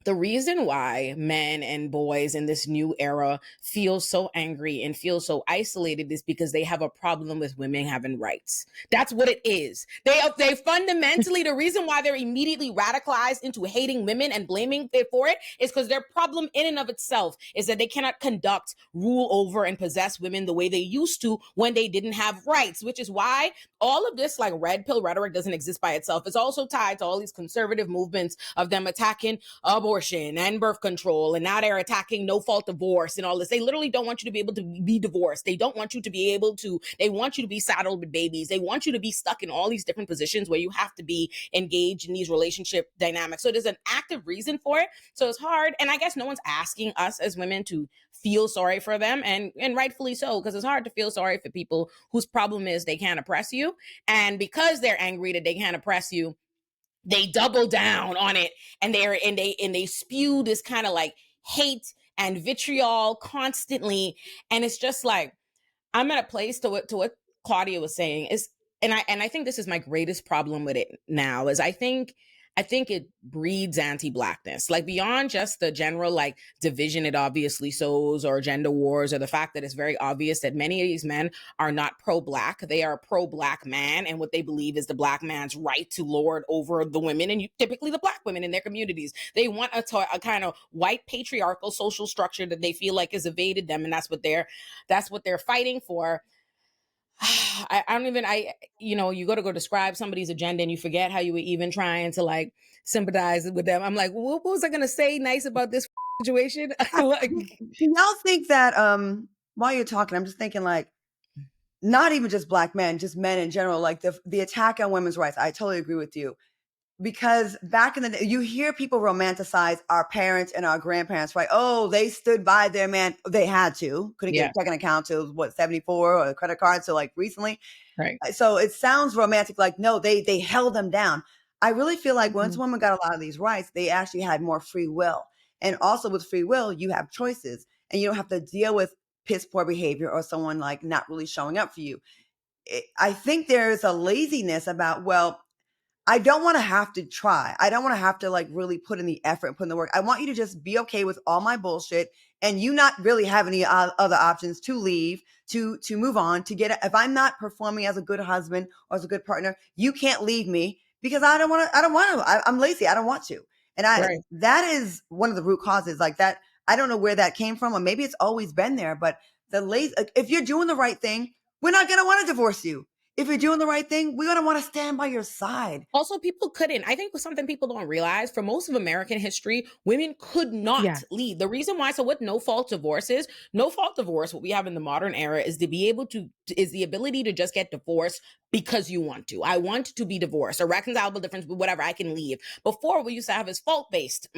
The reason why men and boys in this new era feel so angry and feel so isolated is because they have a problem with women having rights. That's what it is. They fundamentally, the reason why they're immediately radicalized into hating women and blaming it for it is because their problem in and of itself is that they cannot conduct, rule over, and possess women the way they used to when they didn't have rights, which is why all of this like red pill rhetoric doesn't exist by itself. It's also tied to all these conservative movements of them attacking abortion and birth control, and now they're attacking no-fault divorce and all this. They literally don't want you to be able to be divorced. They don't want you to be able to, they want you to be saddled with babies. They want you to be stuck in all these different positions where you have to be engaged in these relationship dynamics. So there's an active reason for it. So it's hard. And I guess no one's asking us as women to feel sorry for them, and rightfully so, because it's hard to feel sorry for people whose problem is they can't oppress you. And because they're angry that they can't oppress you, they double down on it, and they spew this kind of like hate and vitriol constantly. And it's just like, I'm at a place to what Claudia was saying is, and I think this is my greatest problem with it now, is I think I think it breeds anti-Blackness. Like beyond just the general like division it obviously sows, or gender wars, or the fact that it's very obvious that many of these men are not pro-Black. They are pro-Black man, and what they believe is the Black man's right to lord over the women, and typically the Black women in their communities. They want a kind of white patriarchal social structure that they feel like has evaded them, and that's what they're fighting for. I don't even, you go describe somebody's agenda and you forget how you were even trying to like sympathize with them. I'm like, what was I going to say nice about this situation? Like, Do y'all think that, while you're talking, I'm just thinking like, not even just Black men, just men in general, like the attack on women's rights. I totally agree with you. Because back in the day, you hear people romanticize our parents and our grandparents, right? Oh, they stood by their man. They had to. Couldn't get a checking account till what, 74, or a credit card till like recently. right. So it sounds romantic, like no, they held them down. I really feel like once women got a lot of these rights, they actually had more free will. And also with free will, you have choices, and you don't have to deal with piss poor behavior or someone like not really showing up for you. I think there's a laziness about, well, I don't want to have to try. I don't want to have to like really put in the effort and put in the work. I want you to just be okay with all my bullshit, and you not really have any other options to leave, to move on, to get, if I'm not performing as a good husband or as a good partner, you can't leave me because I don't want to, I'm lazy. I don't want to. And that is one of the root causes like that. I don't know where that came from, or maybe it's always been there, but if you're doing the right thing, we're not going to want to divorce you. If you're doing the right thing, we're going to want to stand by your side. Also, people couldn't. I think something people don't realize, for most of American history, women could not lead. The reason why, so what no-fault divorce is, no-fault divorce, what we have in the modern era is the ability to just get divorced because you want to. I want to be divorced, or reconcilable difference, but whatever, I can leave. Before, we used to have is fault-based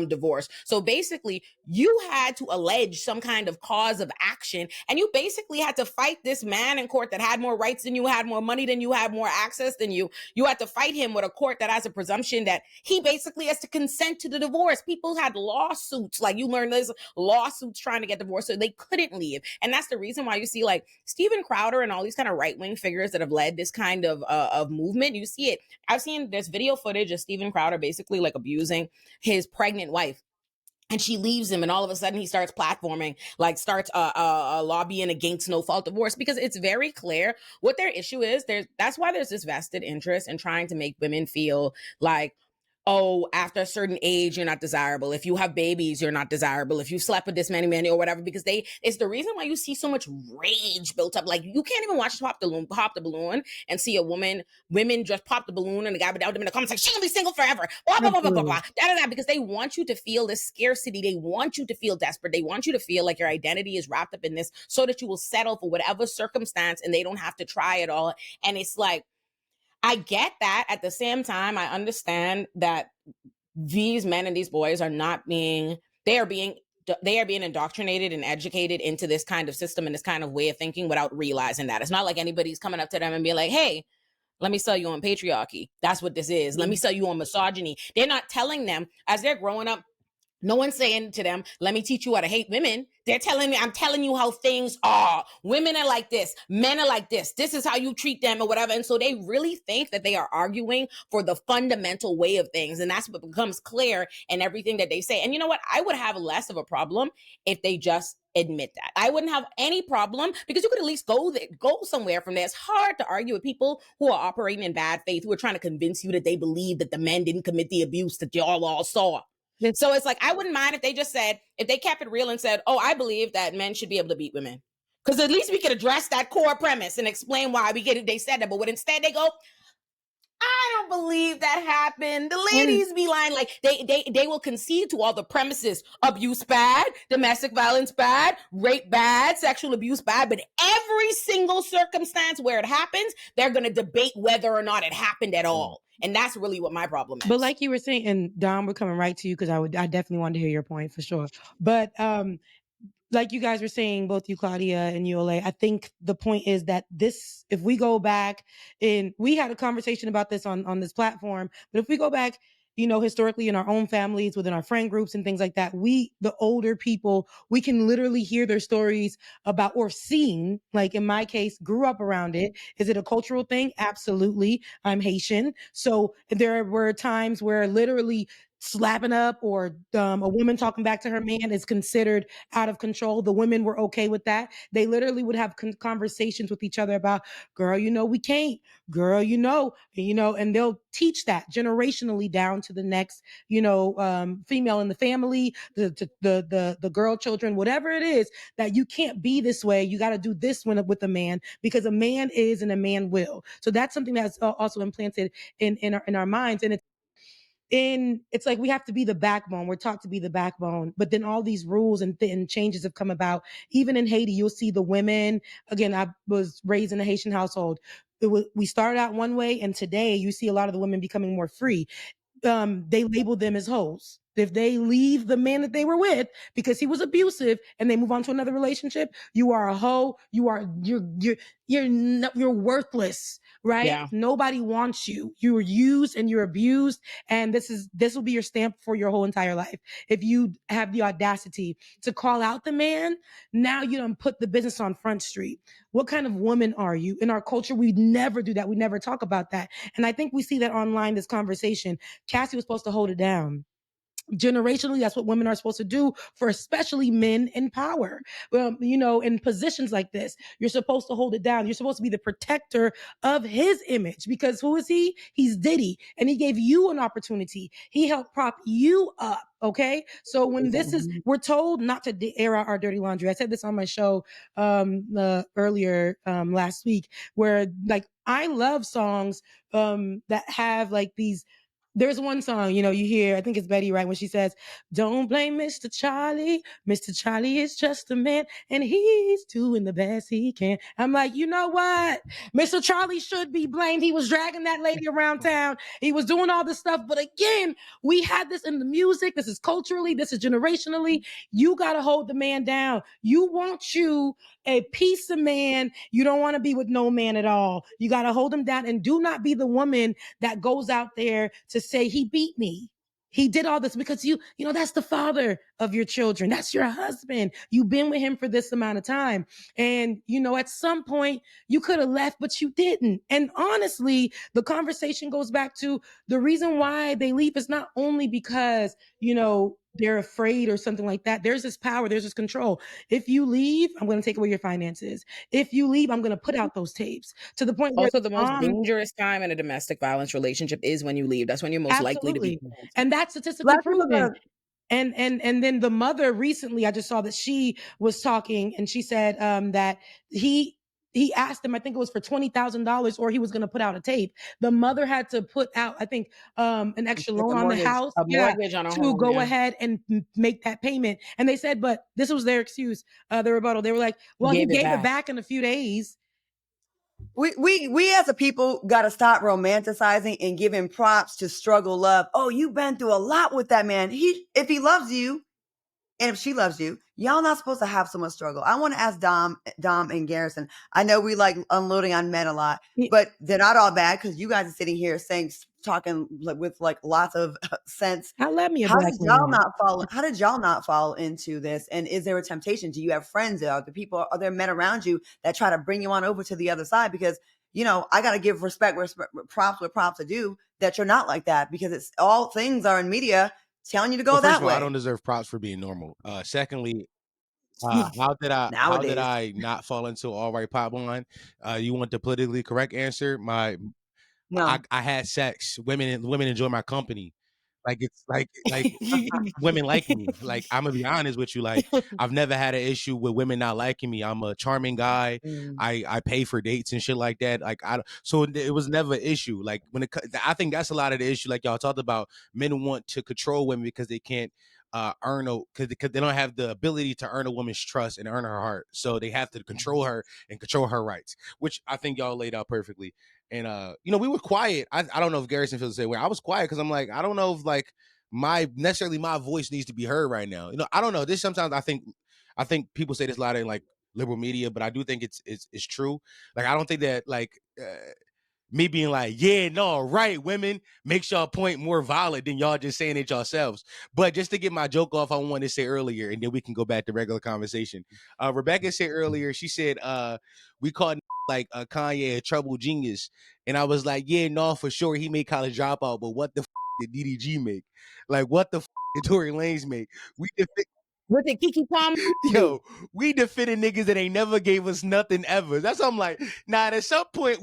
divorce. So basically, you had to allege some kind of cause of action, and you basically had to fight this man in court that had more rights than you, had more money than you, had more access than you. You had to fight him with a court that has a presumption that he basically has to consent to the divorce. People had lawsuits, like you learn there's lawsuits trying to get divorced, so they couldn't leave. And that's the reason why you see like Steven Crowder and all these kind of right-wing figures that have led this kind of movement. You see it. I've seen this video footage of Steven Crowder basically like abusing his pregnant wife. And she leaves him, and all of a sudden he starts platforming, like starts lobbying against no-fault divorce, because it's very clear what their issue is. That's why there's this vested interest in trying to make women feel like, oh, after a certain age, you're not desirable. If you have babies, you're not desirable. If you slept with this many men or whatever, because it's the reason why you see so much rage built up. Like you can't even watch Pop the Balloon and see women just pop the balloon, and the guy without them in the comments like, she'll be single forever, blah, blah, blah, blah, blah, blah, because they want you to feel this scarcity. They want you to feel desperate. They want you to feel like your identity is wrapped up in this so that you will settle for whatever circumstance and they don't have to try it all. And it's like, I get that. At the same time, I understand that these men and these boys are being indoctrinated and educated into this kind of system and this kind of way of thinking without realizing that. It's not like anybody's coming up to them and being like, hey, let me sell you on patriarchy. That's what this is. Let me sell you on misogyny. They're not telling them as they're growing up. No one's saying to them, let me teach you how to hate women. They're telling me, I'm telling you how things are. Women are like this. Men are like this. This is how you treat them or whatever. And so they really think that they are arguing for the fundamental way of things. And that's what becomes clear in everything that they say. And you know what? I would have less of a problem if they just admit that. I wouldn't have any problem, because you could at least go somewhere from there. It's hard to argue with people who are operating in bad faith, who are trying to convince you that they believe that the men didn't commit the abuse that y'all all saw. So it's like, I wouldn't mind if they just said, if they kept it real and said, oh, I believe that men should be able to beat women. Because at least we could address that core premise and explain why they said that. But when instead they go, I don't believe that happened. The ladies be lying. Like they will concede to all the premises. Abuse bad, domestic violence bad, rape bad, sexual abuse bad. But every single circumstance where it happens, they're going to debate whether or not it happened at all. And that's really what my problem is. But like you were saying, and Dom, we're coming right to you because I definitely wanted to hear your point for sure. But like you guys were saying, both you, Claudia, and you, Olay, I think the point is that if we go back, and we had a conversation about this on this platform, but if we go back historically in our own families, within our friend groups and things like that, the older people, we can literally hear their stories about, or seen, like in my case, grew up around it. Is it a cultural thing? Absolutely. I'm Haitian. So there were times where literally slapping up or a woman talking back to her man is considered out of control. The women were okay with that. They literally would have conversations with each other about, girl, we can't, girl, and they'll teach that generationally down to the next, female in the family, the girl children, whatever it is, that you can't be this way. You got to do this with a man, because a man is and a man will. So that's something that's also implanted in our minds. And it's like we have to be the backbone. We're taught to be the backbone, but then all these rules and changes have come about. Even in Haiti, you'll see the women. Again, I was raised in a Haitian household. We started out one way, and today you see a lot of the women becoming more free. They label them as hoes. If they leave the man that they were with because he was abusive and they move on to another relationship, you are a hoe. You're worthless, right? Yeah. Nobody wants you. You're used and you're abused, and this will be your stamp for your whole entire life. If you have the audacity to call out the man, now you don't put the business on Front Street. What kind of woman are you? In our culture, we never do that. We never talk about that. And I think we see that online, this conversation. Cassie was supposed to hold it down. Generationally, that's what women are supposed to do, for especially men in power. In positions like this, you're supposed to hold it down. You're supposed to be the protector of his image, because who is he? He's Diddy, and he gave you an opportunity. He helped prop you up. Okay. So when we're told not to air out our dirty laundry. I said this on my show earlier last week, where like I love songs that have like these. There's one song, you hear, I think it's Betty, right, when she says, "Don't blame Mr. Charlie. Mr. Charlie is just a man, and he's doing the best he can." I'm like, you know what? Mr. Charlie should be blamed. He was dragging that lady around town. He was doing all this stuff. But again, we had this in the music. This is culturally, this is generationally. You got to hold the man down. You want you a piece of man. You don't want to be with no man at all. You got to hold him down, and do not be the woman that goes out there to say he beat me. He did all this because that's the father of your children. That's your husband. You've been with him for this amount of time. And, at some point you could have left, but you didn't. And honestly, the conversation goes back to the reason why they leave is not only because, they're afraid or something like that. There's this power, there's this control. If you leave, I'm going to take away your finances. If you leave, I'm going to put out those tapes, to the point where Also, the most dangerous time in a domestic violence relationship is when you leave. That's when you're most likely to be killed. And that's statistically proven. And then the mother recently, I just saw that she was talking, and she said that he asked him, I think it was for $20,000, or he was going to put out a tape. The mother had to put out, I think, an extra loan on the house, a mortgage on a to home, go ahead and make that payment. And they said, but this was their excuse, the rebuttal. They were like, well, he gave it back in a few days. We as a people got to stop romanticizing and giving props to struggle love. Oh, you've been through a lot with that man. If he loves you, and if she loves you, y'all not supposed to have so much struggle. I want to ask Dom and Garrison. I know we like unloading on men a lot, but they're not all bad, because you guys are sitting here talking with like lots of sense. I love me a How black did y'all man. not fall? How did y'all not fall into this? And is there a temptation? Do you have friends? Are there men around you that try to bring you on over to the other side? Because I got to give respect, props where props are due. That you're not like that, because it's all things are in media telling you to go first that of all, way. I don't deserve props for being normal. Secondly, how did I not fall into all right pop line? You want the politically correct answer? No. I had sex. Women enjoy my company. Like it's like women like me. Like I'm gonna be honest with you. Like I've never had an issue with women not liking me. I'm a charming guy. I pay for dates and shit like that. Like so it was never an issue. Like I think that's a lot of the issue. Like y'all talked about, men want to control women because they can't because they don't have the ability to earn a woman's trust and earn her heart. So they have to control her and control her rights, which I think y'all laid out perfectly. And we were quiet. I don't know if Garrison feels the same way. I was quiet because I'm like, I don't know if like my voice needs to be heard right now. I don't know. This sometimes I think people say this a lot in like liberal media, but I do think it's true. Like I don't think that like me being like, yeah, no, right, women, makes y'all point more valid than y'all just saying it yourselves. But just to get my joke off, I wanted to say earlier, and then we can go back to regular conversation. Rebecca said earlier, she said, we called like Kanye a trouble genius. And I was like, yeah, no, for sure, he made College Dropout, but what the did DDG make? Like, what the did Tory Lanez make? We What did Kiki Palmer do? Yo, we defended niggas that ain't never gave us nothing ever. That's what I'm like. Nah, at some point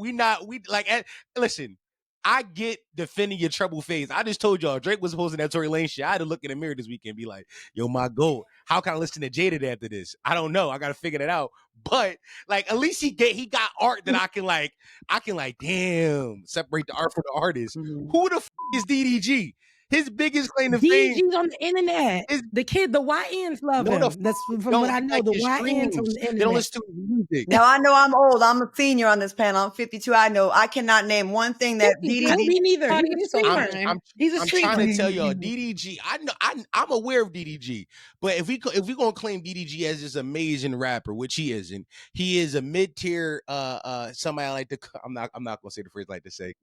listen, I get defending your trouble phase. I just told y'all Drake was posting that Tory Lanez shit. I had to look in the mirror this weekend and be like, yo, my goal. How can I listen to Jaded after this? I don't know. I gotta figure that out. But like, at least he got art that I can damn, separate the art from the artist. Mhm. Who the is DDG? His biggest claim to fame DDG's on the internet. is The YNs love no, him. That's from what I know. like The his YNs on streams. the They don't internet. listen to music. Now I know I'm old. I'm a senior on this panel. I'm 52. I know I cannot name one thing that I DDG. don't mean neither. Party He's a is so streamer. fine. He's a I'm streamer. trying to tell y'all, DDG. I know I'm aware of DDG, but if we gonna claim DDG as this amazing rapper, which he isn't, he is a mid tier. Somebody I like to. I'm not gonna say the phrase I like to say.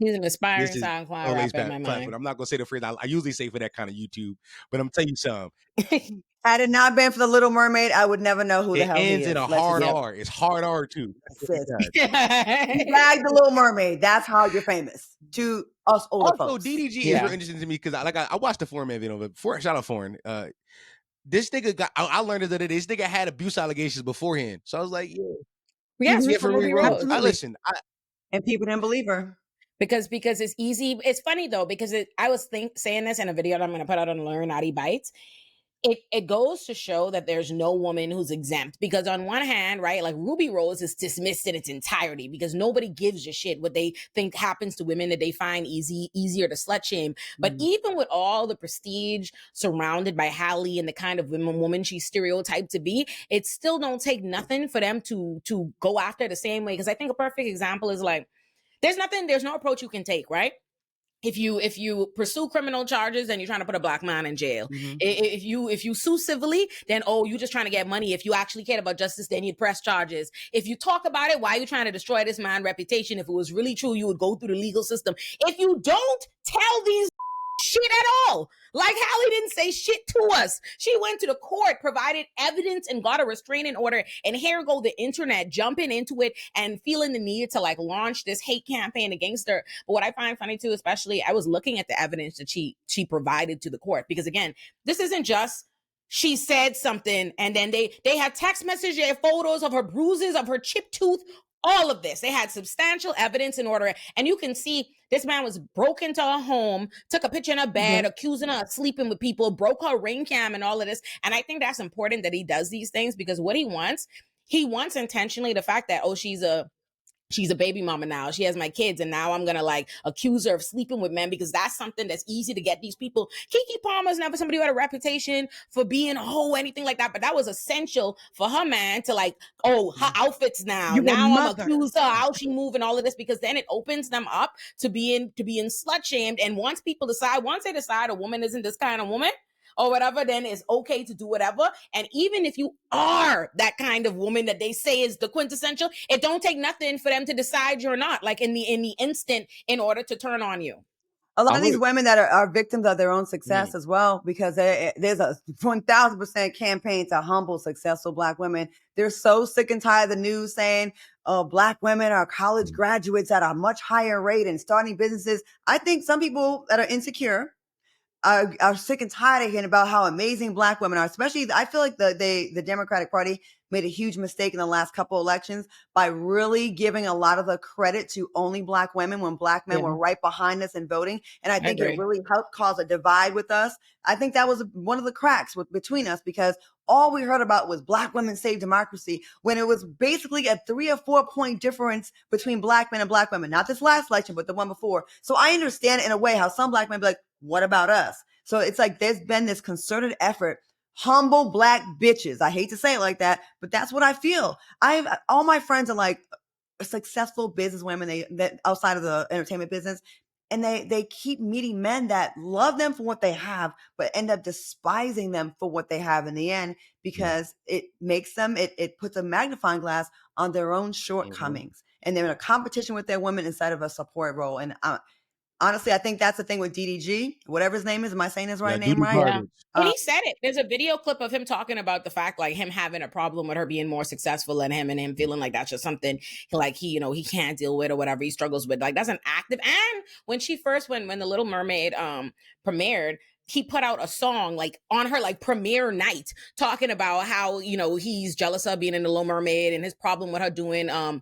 He's an aspiring This is SoundCloud Olay's rapper in my platform. mind. I'm not gonna say the phrase I usually say for that kind of YouTube, but I'm telling you something. Had it not been for the Little Mermaid, I would never know who the It hell he ends is. in a Let's hard just- R. It's hard R too. Sis. Yeah. You bag the Little Mermaid. That's how you're famous to us older Also, folks. DDG is Yeah. real interesting to me because I watched the Foreign Man video, but shout out Foreign. This nigga I learned that this nigga had abuse allegations beforehand. So I was like, yeah. Yes, Yeah, from for Ruby Ruby Rose. Rose. Absolutely. And people didn't believe her. Because it's easy. It's funny though, because I was saying this in a video that I'm going to put out on Illuminati Bites. It goes to show that there's no woman who's exempt, because on one hand, right, like Ruby Rose is dismissed in its entirety because nobody gives a shit what they think happens to women that they find easier to slut shame. But even with all the prestige surrounded by Halle and the kind of woman she's stereotyped to be, it still don't take nothing for them to go after the same way. Because I think a perfect example is like, there's no approach you can take, right? If you pursue criminal charges, then you're trying to put a black man in jail. Mhm. If you sue civilly, then you just trying to get money. If you actually cared about justice, then you'd press charges. If you talk about it, why are you trying to destroy this man's reputation? If it was really true, you would go through the legal system. If you don't tell these shit at all, like Halle didn't say shit to us. She went to the court, provided evidence, and got a restraining order. And here go the internet jumping into it and feeling the need to like launch this hate campaign against her. But what I find funny too, especially, I was looking at the evidence that she provided to the court, because again, this isn't just she said something and then they have text messages, photos of her bruises, of her chipped tooth. All of this. They had substantial evidence in order. And you can see this man was broke into her home, took a picture in her bed, accusing her of sleeping with people, broke her ring cam and all of this. And I think that's important that he does these things, because what he wants intentionally the fact that, she's a baby mama now. She has my kids, and now I'm gonna like accuse her of sleeping with men, because that's something that's easy to get these people. Keke Palmer's never somebody who had a reputation for being a hoe, anything like that, but that was essential for her man to like, her outfits now. Now I'm accused her, how she moving, all of this, because then it opens them up to being slut shamed. And once they decide a woman isn't this kind of woman, or whatever, then it's okay to do whatever. And even if you are that kind of woman that they say is the quintessential, it don't take nothing for them to decide you're not, like in the instant, in order to turn on you. A lot of these women that are victims of their own success as well, because there's a 1,000% campaign to humble successful Black women. They're so sick and tired of the news saying, Black women are college graduates at a much higher rate and starting businesses. I think some people that are insecure are sick and tired of hearing about how amazing Black women are. Especially, I feel like the Democratic Party made a huge mistake in the last couple elections by really giving a lot of the credit to only Black women when Black men were right behind us in voting. And I think it really helped cause a divide with us. I think that was one of the cracks between us, because all we heard about was Black women save democracy, when it was basically a 3 or 4 point difference between Black men and Black women. Not this last election, but the one before. So I understand in a way how some Black men be like, what about us? So it's like there's been this concerted effort. Humble Black bitches. I hate to say it like that, but that's what I feel. All my friends are like successful business women, that outside of the entertainment business, and they keep meeting men that love them for what they have, but end up despising them for what they have in the end, because it makes them, it puts a magnifying glass on their own shortcomings. and they're in a competition with their women instead of a support role. And honestly, I think that's the thing with DDG, whatever his name is. Am I saying his right name right? Yeah. And he said it. There's a video clip of him talking about the fact, like, him having a problem with her being more successful than him, and him feeling like that's just something he can't deal with or whatever he struggles with. Like, that's an active. And when the Little Mermaid premiered, he put out a song like on her like premiere night talking about how, he's jealous of being in the Little Mermaid and his problem with her doing the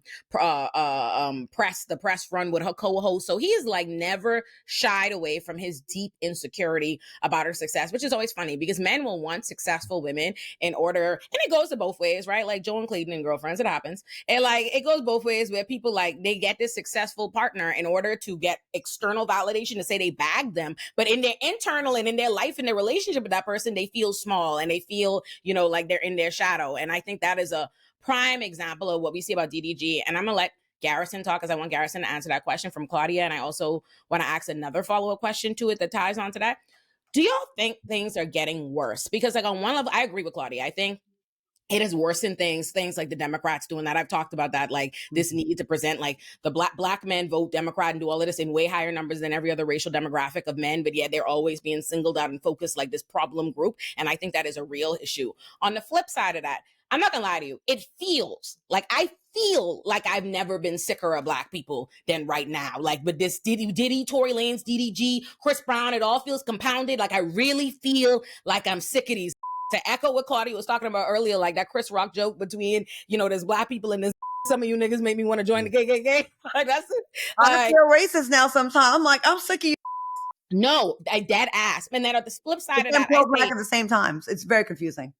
press run with her co-host. So he is like never shied away from his deep insecurity about her success, which is always funny because men will want successful women in order, and it goes to both ways, right? Like Joe and Clayton and Girlfriends, it happens. And like it goes both ways where people like they get this successful partner in order to get external validation to say they bagged them, but in their internal and in their life and their relationship with that person, they feel small and they feel, like they're in their shadow. And I think that is a prime example of what we see about DDG. And I'm gonna let Garrison talk because I want Garrison to answer that question from Claudia. And I also want to ask another follow-up question to it that ties on to that. Do y'all think things are getting worse? Because like on one level, I agree with Claudia. I think it has worsened things like the Democrats doing that. I've talked about that, like this need to present like the black men vote Democrat and do all of this in way higher numbers than every other racial demographic of men, but yet they're always being singled out and focused like this problem group. And I think that is a real issue. On the flip side of that, I'm not gonna lie to you, I feel like I've never been sicker of black people than right now. Like with this Diddy, Tory Lanez, DDG, Chris Brown, it all feels compounded. Like I really feel like I'm sick of these. To echo what Claudia was talking about earlier, like that Chris Rock joke between, there's black people and this. Some of you niggas make me want to join the KKK. Like that's it. I feel racist now sometimes. I'm like, I'm sick of you. No, I dead ass. And then at the flip side of that, black at the same time. It's very confusing.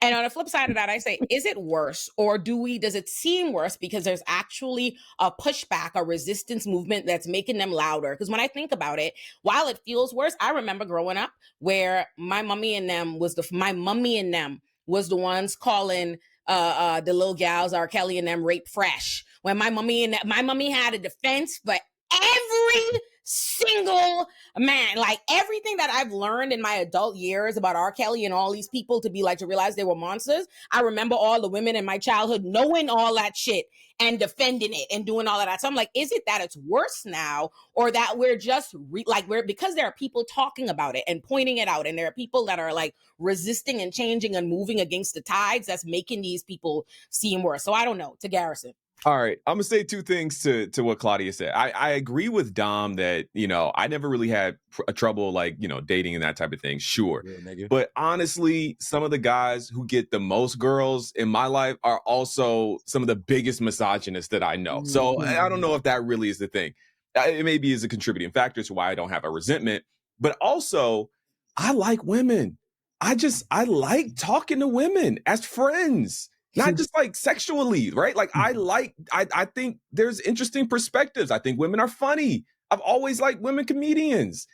And on the flip side of that, I say, is it worse or does it seem worse because there's actually a pushback, a resistance movement that's making them louder? Because when I think about it, while it feels worse, I remember growing up where my mummy and them was the ones calling the little gals, R. Kelly and them, rape fresh. When my mummy had a defense for every single man, like everything that I've learned in my adult years about R. Kelly and all these people to realize they were monsters. I remember all the women in my childhood knowing all that shit and defending it and doing all of that. So I'm like, is it that it's worse now or that we're just because there are people talking about it and pointing it out and there are people that are like resisting and changing and moving against the tides that's making these people seem worse. So I don't know. To Garrison. All right, I'm gonna say two things to what Claudia said. I agree with Dom that I never really had trouble dating and that type of thing. Sure, yeah, but honestly, some of the guys who get the most girls in my life are also some of the biggest misogynists that I know. So I don't know if that really is the thing. It maybe is a contributing factor to why I don't have a resentment. But also, I like women. I like talking to women as friends. Not just like sexually, right? Like I think there's interesting perspectives. I think women are funny. I've always liked women comedians.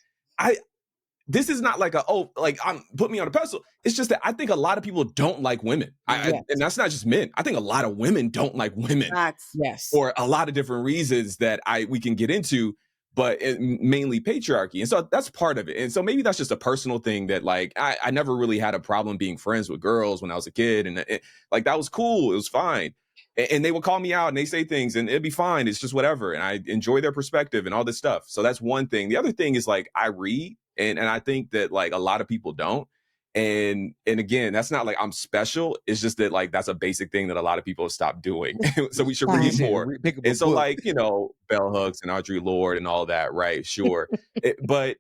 This is not like I'm put me on a pedestal. It's just that I think a lot of people don't like women. And that's not just men. I think a lot of women don't like women. Yes. For a lot of different reasons that we can get into, but mainly patriarchy. And so that's part of it. And so maybe that's just a personal thing that I never really had a problem being friends with girls when I was a kid. And that was cool. It was fine. And they would call me out and they say things and it'd be fine. It's just whatever. And I enjoy their perspective and all this stuff. So that's one thing. The other thing is I read and I think that a lot of people don't. And again, that's not like I'm special. It's just that that's a basic thing that a lot of people have stopped doing. So we should read more. And so bell hooks and Audre Lorde and all that, right? Sure. But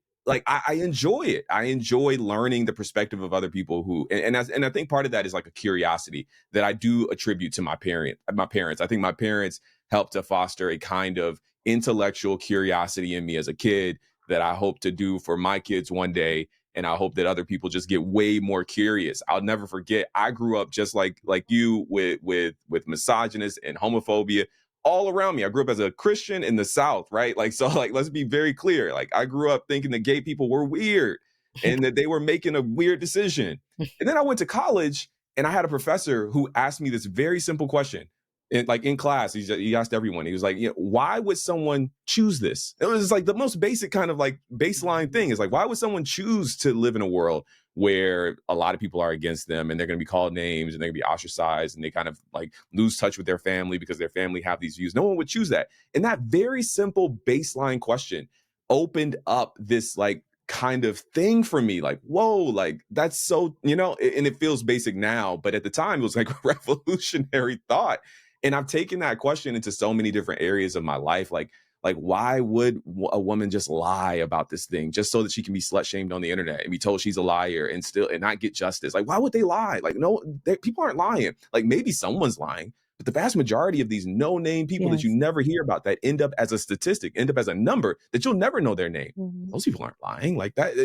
I enjoy it. I enjoy learning the perspective of other people who, and I think part of that is a curiosity that I do attribute to my parents. I think my parents helped to foster a kind of intellectual curiosity in me as a kid that I hope to do for my kids one day. And I hope that other people just get way more curious. I'll never forget, I grew up just like you with misogynist and homophobia all around me. I grew up as a Christian in the South, right? Let's be very clear. I grew up thinking that gay people were weird and that they were making a weird decision. And then I went to college and I had a professor who asked me this very simple question. In class, he asked everyone, he was like, why would someone choose this? It was the most basic kind of baseline thing is why would someone choose to live in a world where a lot of people are against them and they're going to be called names and they're going to be ostracized and they kind of like lose touch with their family because their family have these views. No one would choose that. And that very simple baseline question opened up this like kind of thing for me, like, whoa, like that's so, and it feels basic now, but at the time it was like a revolutionary thought. And I've taken that question into so many different areas of my life. Like why would a woman just lie about this thing just so that she can be slut shamed on the internet and be told she's a liar and not get justice? Like, why would they lie? Like, no, people aren't lying. Like maybe someone's lying, but the vast majority of these no-name people that you never hear about that end up as a statistic, end up as a number that you'll never know their name. Mhm. Those people aren't lying like that.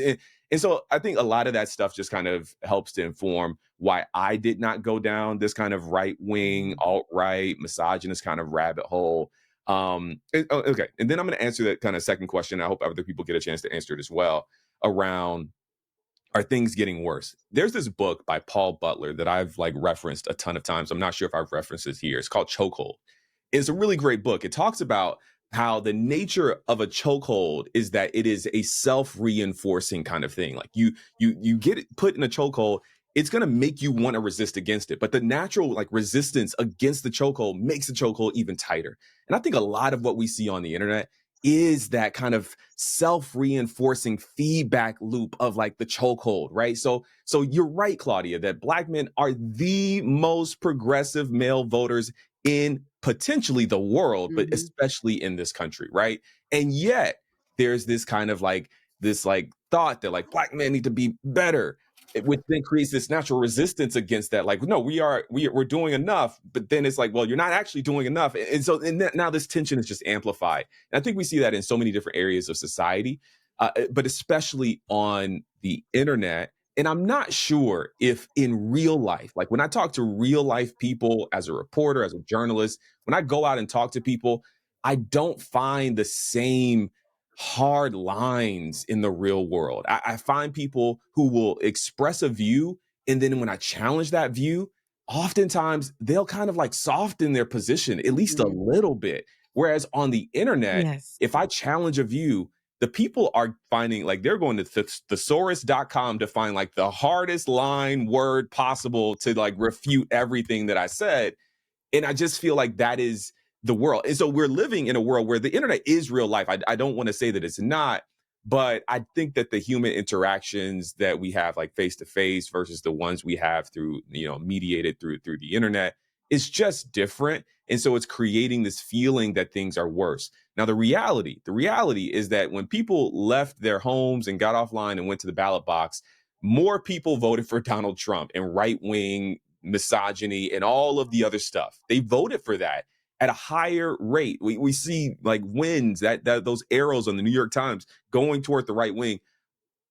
And so I think a lot of that stuff just kind of helps to inform why I did not go down this kind of right-wing, alt-right, misogynist kind of rabbit hole. Okay. And then I'm going to answer that kind of second question. I hope other people get a chance to answer it as well, around, are things getting worse? There's this book by Paul Butler that I've like referenced a ton of times. I'm not sure if I've referenced it here. It's called Chokehold. It's a really great book. It talks about how the nature of a chokehold is that it is a self-reinforcing kind of thing. Like you get put in a chokehold, it's going to make you want to resist against it. But the natural like resistance against the chokehold makes the chokehold even tighter. And I think a lot of what we see on the internet is that kind of self-reinforcing feedback loop of like the chokehold, right? So you're right, Claudia, that Black men are the most progressive male voters in potentially the world, but especially in this country, right? And yet there's this kind of like this like thought that like Black men need to be better, which then creates this natural resistance against that. Like, no, we're doing enough, but then it's like, well, you're not actually doing enough. And so now this tension is just amplified. And I think we see that in so many different areas of society, but especially on the internet. And I'm not sure if in real life, like when I talk to real life people as a reporter, as a journalist, when I go out and talk to people, I don't find the same hard lines in the real world. I find people who will express a view, and then when I challenge that view, oftentimes they'll kind of like soften their position, at least a little bit. Whereas on the internet, Yes. if I challenge a view, the people are finding like they're going to thesaurus.com to find like the hardest line word possible to like refute everything that I said. And I just feel like that is the world. And so we're living in a world where the internet is real life. I don't want to say that it's not, but I think that the human interactions that we have like face to face versus the ones we have through, mediated through the internet is just different. And so it's creating this feeling that things are worse. Now, the reality is that when people left their homes and got offline and went to the ballot box, more people voted for Donald Trump and right-wing misogyny and all of the other stuff. They voted for that at a higher rate. We see like wins that those arrows on the New York Times going toward the right wing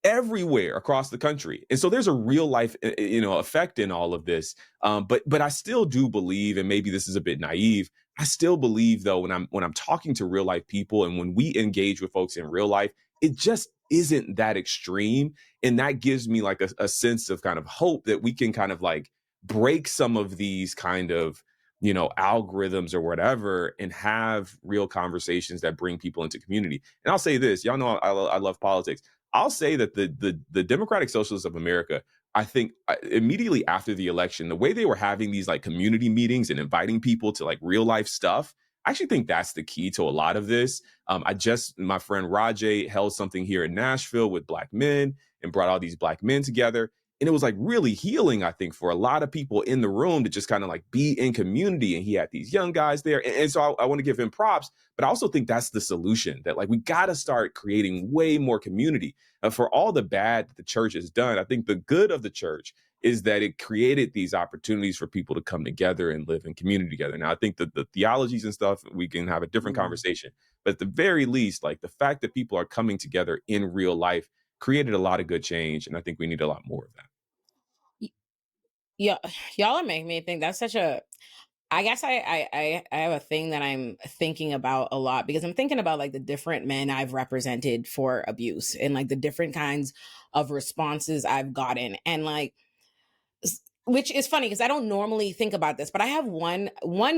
everywhere across the country. And so there's a real life, effect in all of this. But I still do believe, and maybe this is a bit naive, I still believe though, when I'm talking to real life people and when we engage with folks in real life, it just isn't that extreme. And that gives me like a sense of kind of hope that we can kind of like break some of these kind of, algorithms or whatever and have real conversations that bring people into community. And I'll say this, y'all know I love politics. I'll say that the Democratic Socialists of America, I think immediately after the election, the way they were having these like community meetings and inviting people to like real life stuff, I actually think that's the key to a lot of this. My friend Rajay held something here in Nashville with Black men and brought all these Black men together. And it was like really healing, I think, for a lot of people in the room to just kind of like be in community. And he had these young guys there. And so I want to give him props, but I also think that's the solution, that like we got to start creating way more community. For all the bad that the church has done, I think the good of the church is that it created these opportunities for people to come together and live in community together. Now, I think that the theologies and stuff, we can have a different conversation. But at the very least, like the fact that people are coming together in real life created a lot of good change. And I think we need a lot more of that. Yeah, y'all are making me think. That's such a, I guess I have a thing that I'm thinking about a lot, because I'm thinking about like the different men I've represented for abuse and like the different kinds of responses I've gotten. And like, which is funny because I don't normally think about this, but I have one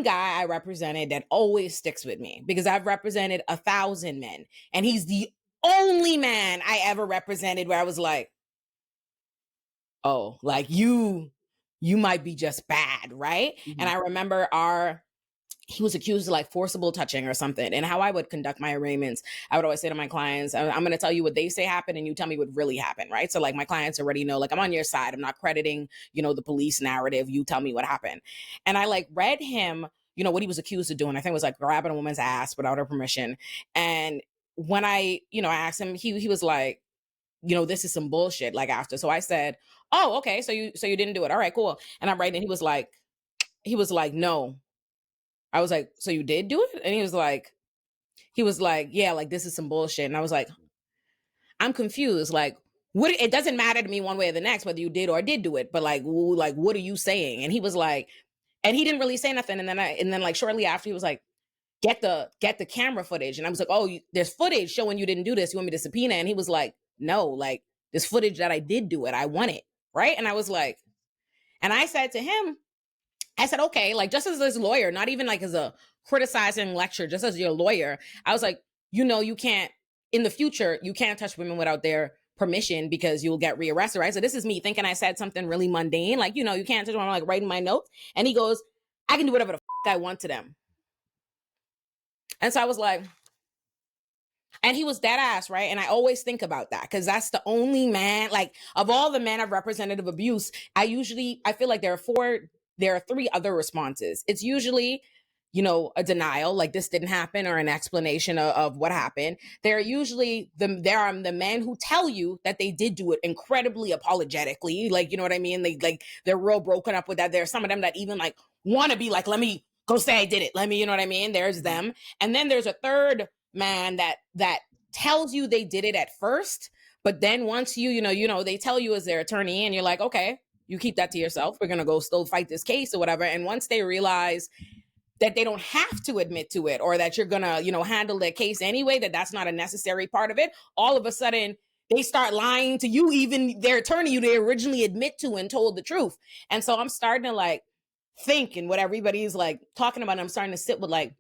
guy I represented that always sticks with me, because I've represented 1,000 men and he's the only man I ever represented where I was like, oh, like you might be just bad, right? And I remember he was accused of like forcible touching or something. And how I would conduct my arraignments, I would always say to my clients, I'm going to tell you what they say happened and you tell me what really happened, right? So like my clients already know, like I'm on your side. I'm not crediting, the police narrative. You tell me what happened. And I like read him, what he was accused of doing. I think it was like grabbing a woman's ass without her permission. And when I asked him, he was like, this is some bullshit, like after. So I said, oh, okay. So you didn't do it. All right, cool. And I'm writing, he was like, no. I was like, so you did do it? And he was like, yeah, like this is some bullshit. And I was like, I'm confused. Like, it doesn't matter to me one way or the next, whether you did or did do it. But like, what are you saying? And he was like, and he didn't really say nothing. And then like shortly after he was like, get the camera footage. And I was like, oh, there's footage showing you didn't do this. You want me to subpoena? And he was like, no, like there's footage that I did do it. I want it. Right. And I was like, and I said to him, I said, okay, like just as this lawyer, not even like as a criticizing lecture, just as your lawyer, I was like, you can't, in the future, you can't touch women without their permission because you'll get rearrested, right? So this is me thinking I said something really mundane, like, you can't touch women, like writing my notes. And he goes, I can do whatever the I want to them. And so I was like, and he was dead ass, right? And I always think about that because that's the only man, like of all the men of representative abuse, I feel like there are three other responses. It's usually, a denial, like this didn't happen, or an explanation of what happened. There are the men who tell you that they did do it incredibly apologetically, like, you know what I mean? They're real broken up with that. There are some of them that even like want to be like, let me go say I did it. Let me, you know what I mean? There's them. And then there's a third man that tells you they did it at first, but then once they tell you as their attorney and you're like, okay, you keep that to yourself. We're going to go still fight this case or whatever. And once they realize that they don't have to admit to it, or that you're going to, handle their case anyway, that's not a necessary part of it, all of a sudden they start lying to you, even their attorney they originally admit to and told the truth. And so I'm starting to like think, and what everybody's like talking about, I'm starting to sit with like,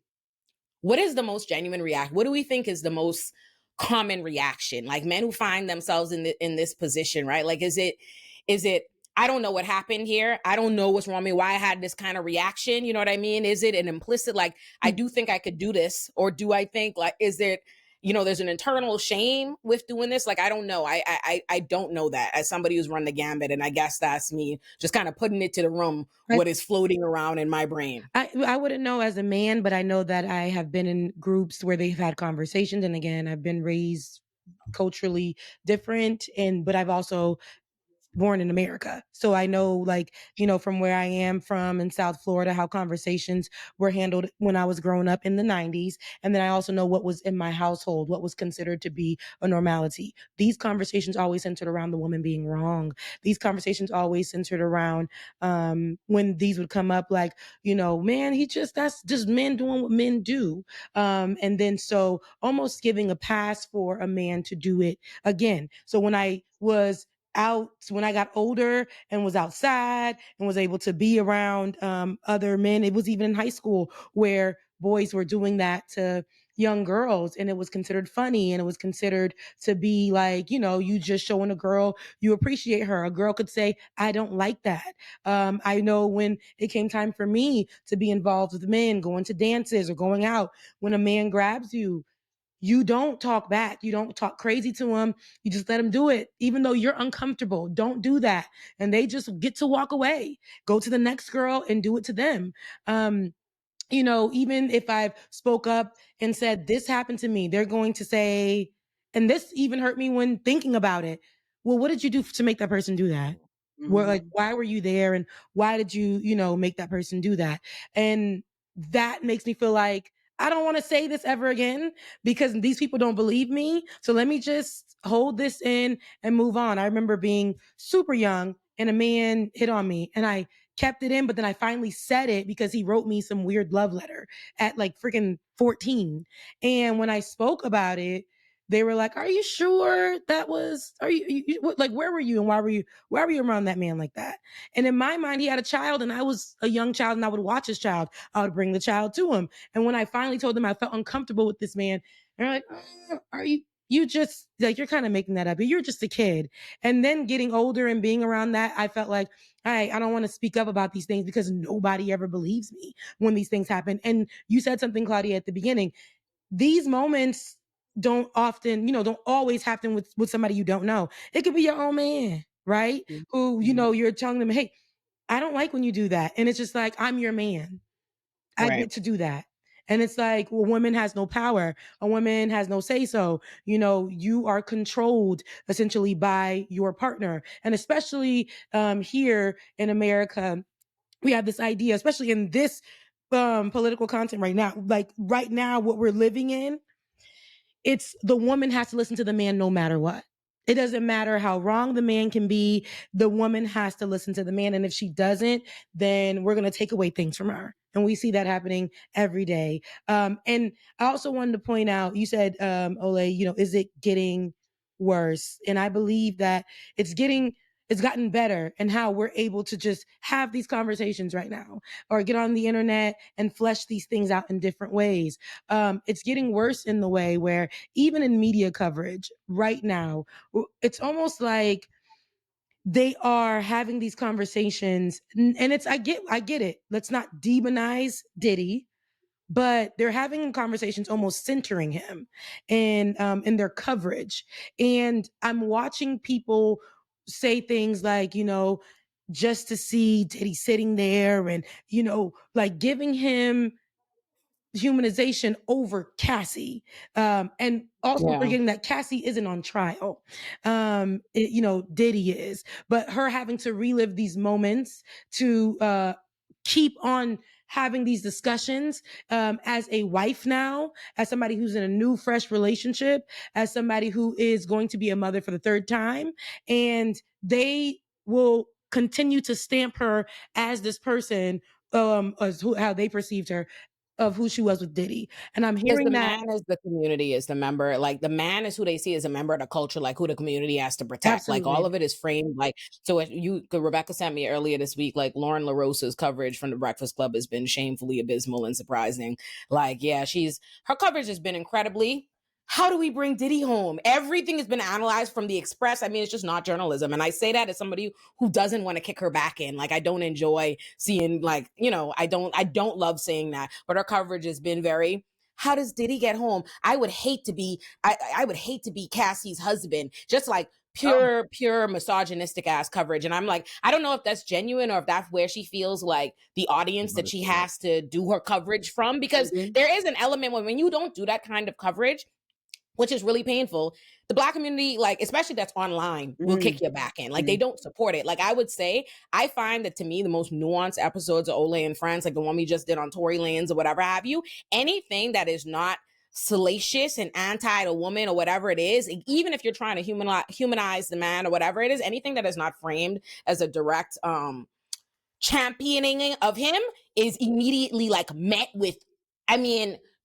what is the most genuine reaction? What do we think is the most common reaction? Like men who find themselves in this position, right? Like, is it, I don't know what happened here. I don't know what's wrong with me, why I had this kind of reaction. You know what I mean? Is it an implicit, like, I do think I could do this? Or do I think like, is it, there's an internal shame with doing this? Like, I don't know. I don't know that as somebody who's run the gambit. And I guess that's me just kind of putting it to the room, what is floating around in my brain. I wouldn't know as a man, but I know that I have been in groups where they've had conversations. And again, I've been raised culturally different, but I've also born in America. So I know, like, from where I am from in South Florida, how conversations were handled when I was growing up in the 90s. And then I also know what was in my household, what was considered to be a normality. These conversations always centered around the woman being wrong. These conversations always centered around when these would come up, like, man, that's just men doing what men do. And then so almost giving a pass for a man to do it again. So when I got older and was outside and was able to be around other men, it was even in high school where boys were doing that to young girls, and it was considered funny, and it was considered to be like, you just showing a girl you appreciate her. A girl could say, I don't like that. I know when it came time for me to be involved with men, going to dances or going out, when a man grabs you, you don't talk back. You don't talk crazy to them. You just let them do it. Even though you're uncomfortable, don't do that. And they just get to walk away. Go to the next girl and do it to them. Even if I've spoke up and said, this happened to me, they're going to say, and this even hurt me when thinking about it. Well, what did you do to make that person do that? Where, like, why were you there? And why did you, make that person do that? And that makes me feel like I don't want to say this ever again because these people don't believe me. So let me just hold this in and move on. I remember being super young and a man hit on me and I kept it in, but then I finally said it because he wrote me some weird love letter at like freaking 14. And when I spoke about it, they were like, are you sure like, where were you? And why were you around that man like that? And in my mind, he had a child and I was a young child and I would watch his child. I would bring the child to him. And when I finally told them I felt uncomfortable with this man, they're like, are you you just like, you're kind of making that up. You're just a kid. And then getting older and being around that, I felt like, all right, I don't want to speak up about these things because nobody ever believes me when these things happen. And you said something, Claudia, at the beginning. These moments don't often, don't always happen with somebody you don't know. It could be your own man, right? Mhm. Who, you're telling them, hey, I don't like when you do that. And it's just like, I'm your man. I Right. get to do that. And it's like, well, a woman has no power. A woman has no say so. You are controlled essentially by your partner. And especially here in America, we have this idea, especially in this political content right now. Like right now, what we're living in, it's the woman has to listen to the man no matter what. It doesn't matter how wrong the man can be. The woman has to listen to the man. And if she doesn't, then we're going to take away things from her. And we see that happening every day. And I also wanted to point out, you said, Olay, is it getting worse? And I believe that it's gotten better, and how we're able to just have these conversations right now or get on the internet and flesh these things out in different ways. It's getting worse in the way where even in media coverage right now, it's almost like they are having these conversations, and I get it. Let's not demonize Diddy, but they're having conversations almost centering him and in their coverage. And I'm watching people say things like, just to see Diddy sitting there and, like giving him humanization over Cassie. And also Yeah. forgetting that Cassie isn't on trial. Diddy is, but her having to relive these moments to keep on having these discussions as a wife now, as somebody who's in a new, fresh relationship, as somebody who is going to be a mother for the third time. And they will continue to stamp her as this person, how they perceived her, of who she was with Diddy. And I'm Because the hearing that. man is the community, is the member. Like the man is who they see as a member of the culture, like who the community has to protect. Like all Absolutely. of it is framed. Like, so Rebecca sent me earlier this week, like Lauren LaRosa's coverage from the Breakfast Club has been shamefully abysmal and surprising. Like, yeah, her coverage has been incredibly. How do we bring Diddy home? Everything has been analyzed from the Express. I mean, it's just not journalism. And I say that as somebody who doesn't want to kick her back in. Like, I don't enjoy seeing, like, I don't love saying that. But her coverage has been very, how does Diddy get home? I would hate to be Cassie's husband. Just like pure misogynistic ass coverage. And I'm like, I don't know if that's genuine or if that's where she feels like the audience that she has to do her coverage from, because there is an element when you don't do that kind of coverage, which is really painful, the Black community, like, especially that's online, will kick you back in. Like, they don't support it. Like, I would say, I find that to me, the most nuanced episodes of Olay and Friends, like the one we just did on Tory Lanez or whatever have you, anything that is not salacious and anti the woman or whatever it is, even if you're trying to humanize the man or whatever it is, anything that is not framed as a direct championing of him is immediately like met with,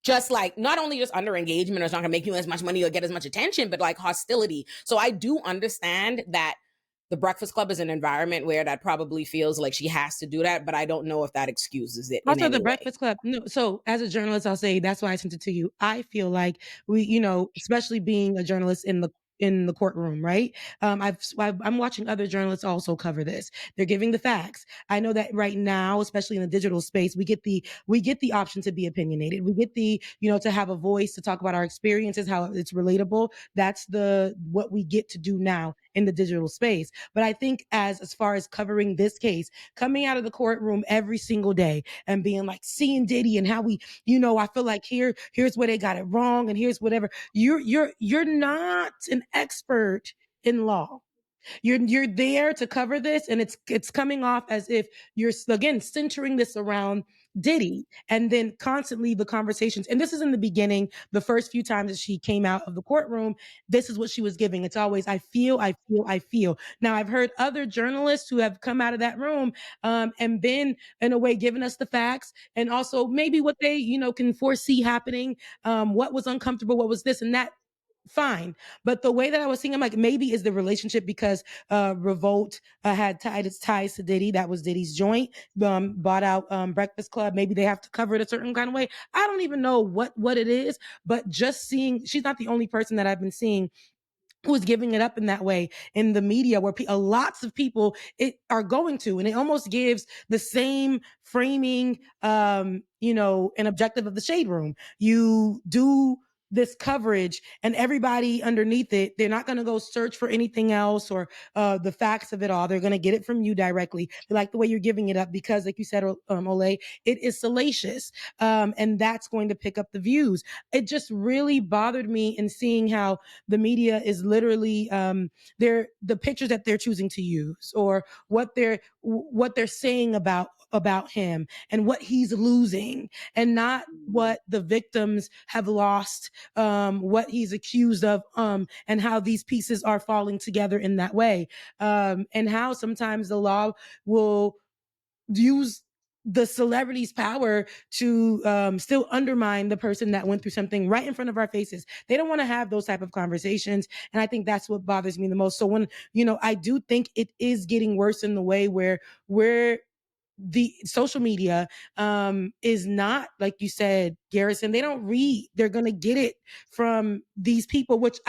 just like not only just under engagement or it's not gonna make you as much money or get as much attention, but like hostility. So I do understand that the Breakfast Club is an environment where that probably feels like she has to do that, but I don't know if that excuses it in Also, any the way. Breakfast Club. No, so as a journalist, I'll say that's why I sent it to you. I feel like we, especially being a journalist in the courtroom, right? I'm watching other journalists also cover this. They're giving the facts. I know that right now, especially in the digital space, we get the option to be opinionated. We get to have a voice, to talk about our experiences, how it's relatable. That's what we get to do now in the digital space. But I think as far as covering this case, coming out of the courtroom every single day and being like, seeing Diddy and how we, I feel like here's where they got it wrong and here's whatever. You're not an expert in law. You're there to cover this, and it's coming off as if you're again centering this around Diddy, and then constantly the conversations. And this is in the beginning, the first few times that she came out of the courtroom, this is what she was giving. It's always, I feel, I feel, I feel. Now I've heard other journalists who have come out of that room and been in a way giving us the facts, and also maybe what they can foresee happening, what was uncomfortable, what was this and that. fine. But the way that I was seeing, I'm like, maybe is the relationship because Revolt had tied its ties to Diddy. That was Diddy's joint. Bought out Breakfast Club. Maybe they have to cover it a certain kind of way. I don't even know what it is, but just seeing, she's not the only person that I've been seeing who's giving it up in that way in the media, where lots of people are going to, and it almost gives the same framing, an objective of the shade room. You do this coverage and everybody underneath it, they're not going to go search for anything else or the facts of it all. They're going to get it from you directly. They like the way you're giving it up because, like you said, Olay, it is salacious, and that's going to pick up the views. It just really bothered me in seeing how the media is literally the pictures that they're choosing to use, or what they're saying about him and what he's losing, and not what the victims have lost, what he's accused of, and how these pieces are falling together in that way, and how sometimes the law will use the celebrity's power to still undermine the person that went through something right in front of our faces. They don't want to have those type of conversations. And I think that's what bothers me the most. So when, I do think it is getting worse in the way where the social media is not, like you said, Garrison, they don't read. They're going to get it from these people, which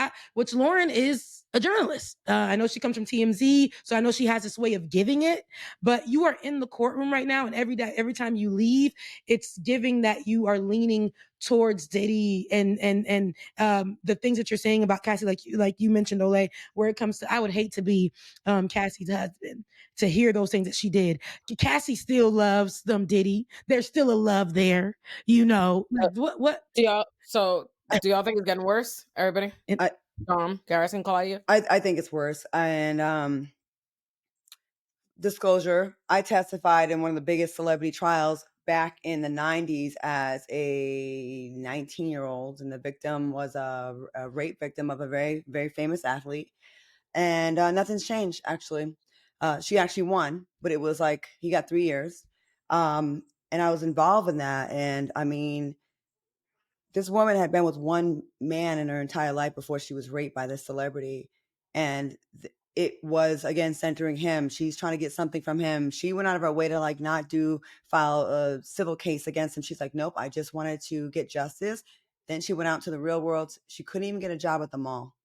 Lauren is a journalist. I know she comes from TMZ, so I know she has this way of giving it, but you are in the courtroom right now, and every time you leave, it's giving that you are leaning towards Diddy and the things that you're saying about Cassie, like you mentioned, Olay, where it comes to, I would hate to be Cassie's husband, to hear those things that she did. Cassie still loves Diddy. There's still a love there, like what Do y'all think it's getting worse, everybody? Garrison, Claudia? I think it's worse. And disclosure, I testified in one of the biggest celebrity trials back in the 90s as a 19-year-old, and the victim was a rape victim of a very, very famous athlete. And nothing's changed, actually. She actually won, but it was like he got 3 years. And I was involved in that. And I mean, this woman had been with one man in her entire life before she was raped by this celebrity. And it was, again, centering him. She's trying to get something from him. She went out of her way to not file a civil case against him. She's like, nope, I just wanted to get justice. Then she went out to the real world. She couldn't even get a job at the mall,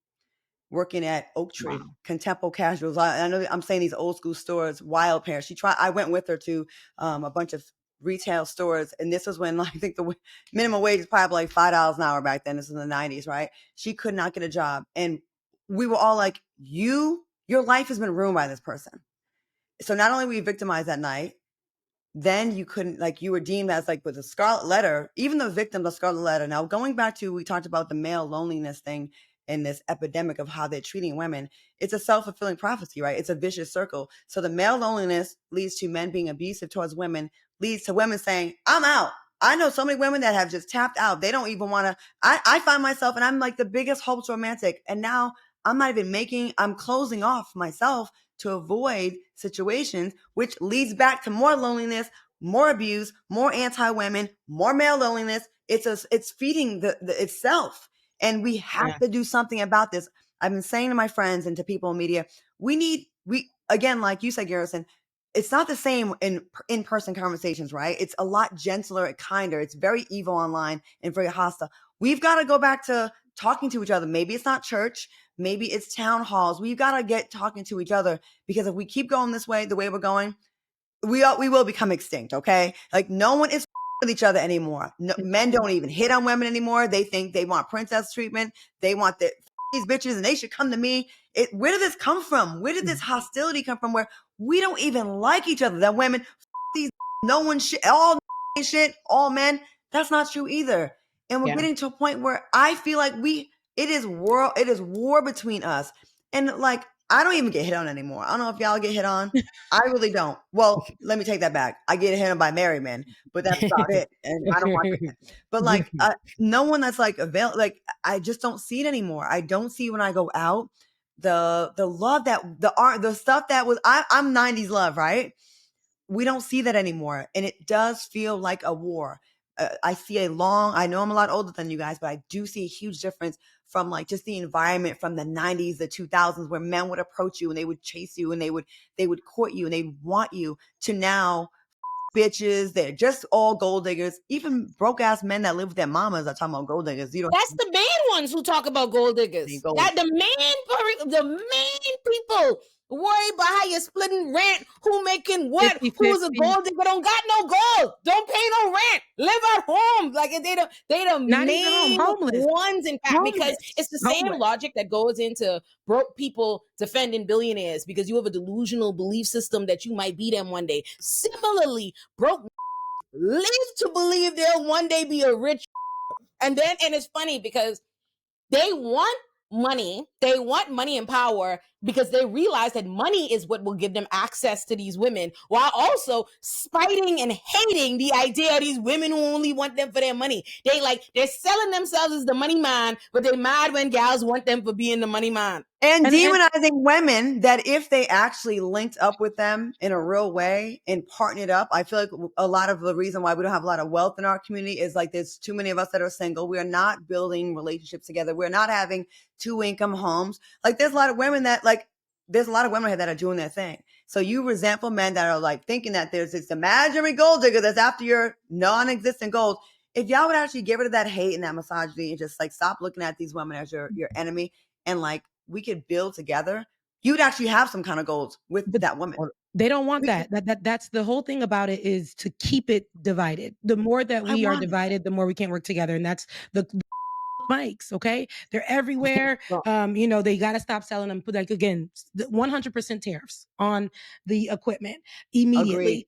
working at Oak Tree, Wow. Contempo Casuals. I know I'm saying these old school stores, Wild Pear. I went with her to a bunch of retail stores. And this was when I think the minimum wage is probably like $5 an hour back then. This was in the 90s, right? She could not get a job. And we were all like, your life has been ruined by this person. So not only were you victimized that night, then you couldn't, you were deemed as with a scarlet letter, even the victim, the scarlet letter. Now, going back to, we talked about the male loneliness thing and this epidemic of how they're treating women. It's a self-fulfilling prophecy, right? It's a vicious circle. So the male loneliness leads to men being abusive towards women, leads to women saying, I'm out. I know so many women that have just tapped out. They don't even want to, I find myself, and I'm like the biggest hopeless romantic. And now I'm closing off myself to avoid situations, which leads back to more loneliness, more abuse, more anti-women, more male loneliness. It's feeding itself. And we have to do something about this. I've been saying to my friends and to people in media, we again, like you said, Garrison, it's not the same in in-person conversations, right? It's a lot gentler and kinder. It's very evil online and very hostile. We've got to go back to talking to each other. Maybe it's not church. Maybe it's town halls. We've got to get talking to each other, because if we keep going this way, the way we're going, we will become extinct. Okay. No one is with each other anymore. No, men don't even hit on women anymore. They think they want princess treatment. They want these bitches and they should come to me. Where did this come from? Where did this hostility come from, where we don't even like each other? That women, these, no one shit, all shit, all men. That's not true either. And we're getting to a point where I feel like it is war between us. And I don't even get hit on anymore. I don't know if y'all get hit on. I really don't. Well, let me take that back. I get hit on by married men, but that's about it. And I don't want that. But no one that's available. I just don't see it anymore. I don't see when I go out the love, that the art, the stuff that was, I'm 90s love, right? We don't see that anymore. And it does feel like a war. I see I know I'm a lot older than you guys, but I do see a huge difference from like just the environment from the 90s, the 2000s, where men would approach you and they would chase you and they would court you and they'd want you, to now bitches. They're just all gold diggers. Even broke ass men that live with their mamas are talking about gold diggers. You don't. That's the main ones who talk about gold diggers. Gold. That the main people worry about how you're splitting rent, who making what, 50-50. who's a gold digger, don't got no gold, don't pay no rent, live at home. Like they the Not even main home, homeless. ones, in fact, because Homeless. it's the same Homeless. logic that goes into broke people defending billionaires, because you have a delusional belief system that you might be them one day. Similarly, broke live to believe they'll one day be a rich, and it's funny because they want money and power, because they realize that money is what will give them access to these women, while also spiting and hating the idea of these women who only want them for their money. They're selling themselves as the money man, but they mad when gals want them for being the money man. And demonizing women that if they actually linked up with them in a real way and partnered up. I feel like a lot of the reason why we don't have a lot of wealth in our community is like there's too many of us that are single. We are not building relationships together. We're not having 2-income homes. Like there's a lot of women that here that are doing their thing. So you resentful men that are like thinking that there's this imaginary gold digger that's after your non-existent gold. If y'all would actually get rid of that hate and that misogyny and just like stop looking at these women as your enemy, and like we could build together, you'd actually have some kind of goals with that woman. They don't want that. That's the whole thing about it, is to keep it divided. The more that we are divided, the more we can't work together. And that's the mics, okay? They're everywhere. They got to stop selling them. Like, again, 100% tariffs on the equipment immediately. Agreed.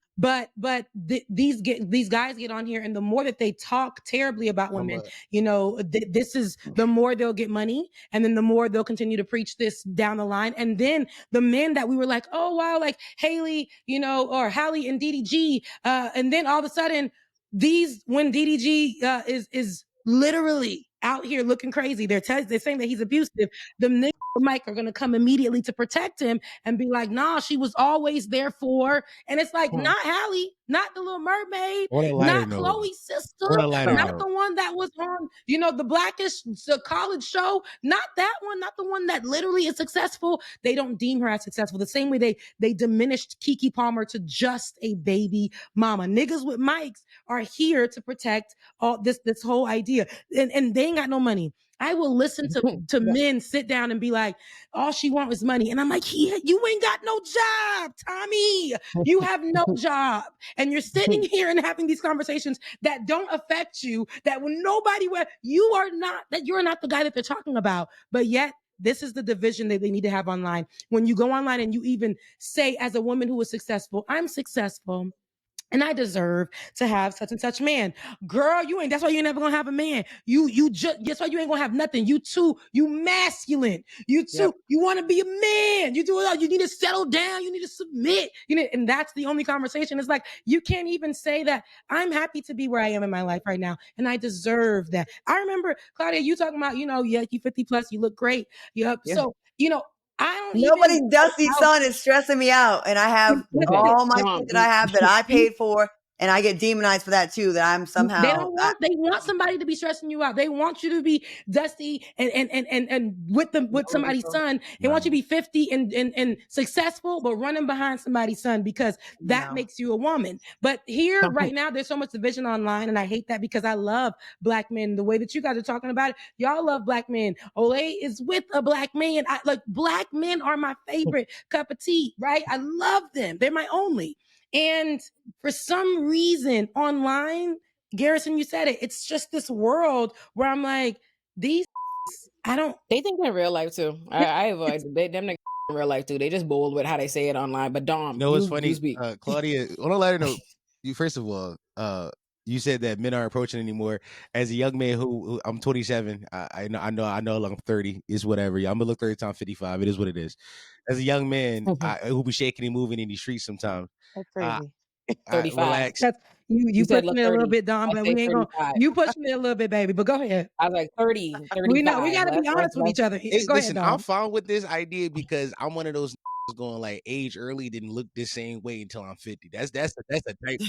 But these guys get on here, and the more that they talk terribly about women, this is the more they'll get money, and then the more they'll continue to preach this down the line. And then the men that we were like, oh wow, like Haley, or Hallie and DDG, and then all of a sudden, when DDG is literally out here looking crazy, they're saying that he's abusive. The niggas with Mike are gonna come immediately to protect him and be like, nah, she was always there for. And it's like, not Hallie, not the Little Mermaid, not Chloe's sister, not the one that was on, the Blackish college show, not that one, not the one that literally is successful. They don't deem her as successful. The same way they diminished Keke Palmer to just a baby mama. Niggas with mics are here to protect all this whole idea, and they ain't got no money. I will listen to men sit down and be like, all she wants is money. And I'm like, you ain't got no job, Tommy. You have no job. And you're sitting here and having these conversations that don't affect you, that when you're not the guy that they're talking about. But yet, this is the division that they need to have online. When you go online and you even say, as a woman who is successful, I'm successful, and I deserve to have such and such man. Girl, that's why you ain't never gonna have a man. That's why you ain't gonna have nothing. You masculine. You want to be a man. You need to settle down. You need to submit. And that's the only conversation. It's like, you can't even say that I'm happy to be where I am in my life right now, and I deserve that. I remember, Claudia, you talking about, you 50 plus, you look great. Yep. Yeah. So, Nobody's dusty son is stressing me out, and I have all my shit that I have that I paid for, and I get demonized for that too. That I'm somehow they want somebody to be stressing you out. They want you to be dusty and with somebody's son. They want you to be 50 and successful, but running behind somebody's son, because that makes you a woman. But here right now, there's so much division online, and I hate that, because I love Black men. The way that you guys are talking about it, y'all love Black men. Olay is with a Black man. Black men are my favorite cup of tea, right? I love them. They're my only. And for some reason online, Garrison, you said it, it's just this world where I'm like, they think in real life too. I avoid them niggas in real life too. They just bold with how they say it online. But Dom, it's funny, Claudia, on a lighter note, first of all, you said that men aren't approaching anymore. As a young man who I'm 27, I know I'm 30, is whatever. I'm gonna look 30 times 55. It is what it is. As a young man who be shaking and moving in these streets sometimes. That's crazy. 35. Relax. You pushing it a little bit, Dom, but we ain't gonna. You pushing it a little bit, baby. But go ahead. I was like 30, 35. We gotta be honest with each other. Go listen, ahead, Dom. I'm fine with this idea, because I'm one of those going like age early, didn't look the same way until I'm 50. That's the type.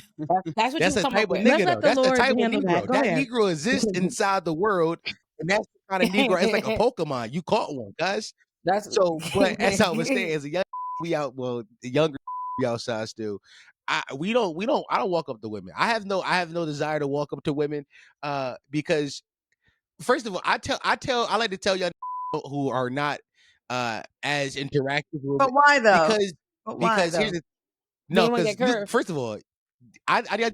That's what That's you the come type up of with. Let's nigga let though. the That's the Lord type of handle that. Negro. Go That ahead. Negro exists inside the world, and that's the kind of Negro. It's like a Pokemon. You caught one, guys. That's So, but as I was saying, as a young we out, well, the younger we outside still. I don't walk up to women. I have no desire to walk up to women, because first of all, I like to tell young who are not as interactive with But why though? because But why here's though? the they no, want to because get curved. first of all, I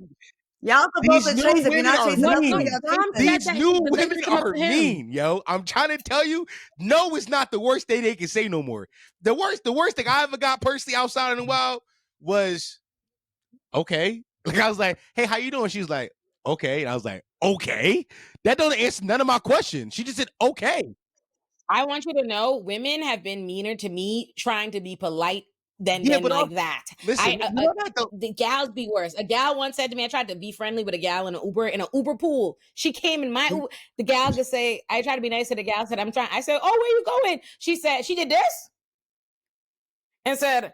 Y'all supposed these to new chase. If you're women not are chasing No, nothing, no, who mean. y'all Dom chasing? said These that new the ladies women come up are to him. mean, yo. I'm trying to tell you, no is not the worst thing they can say no more. The worst thing I ever got personally outside in the wild was okay. Like I was like, hey, how you doing? She was like, okay. And I was like, okay. That doesn't answer none of my questions. She just said, okay. I want you to know women have been meaner to me trying to be polite than Yeah, but like that. listen, you know that though. The gals be worse. A gal once said to me, I tried to be friendly with a gal in an Uber pool. She came in my Uber. The gal could say, I tried to be nice to the gal, said, I'm trying. I said, oh, where you going? She said, she did this and said,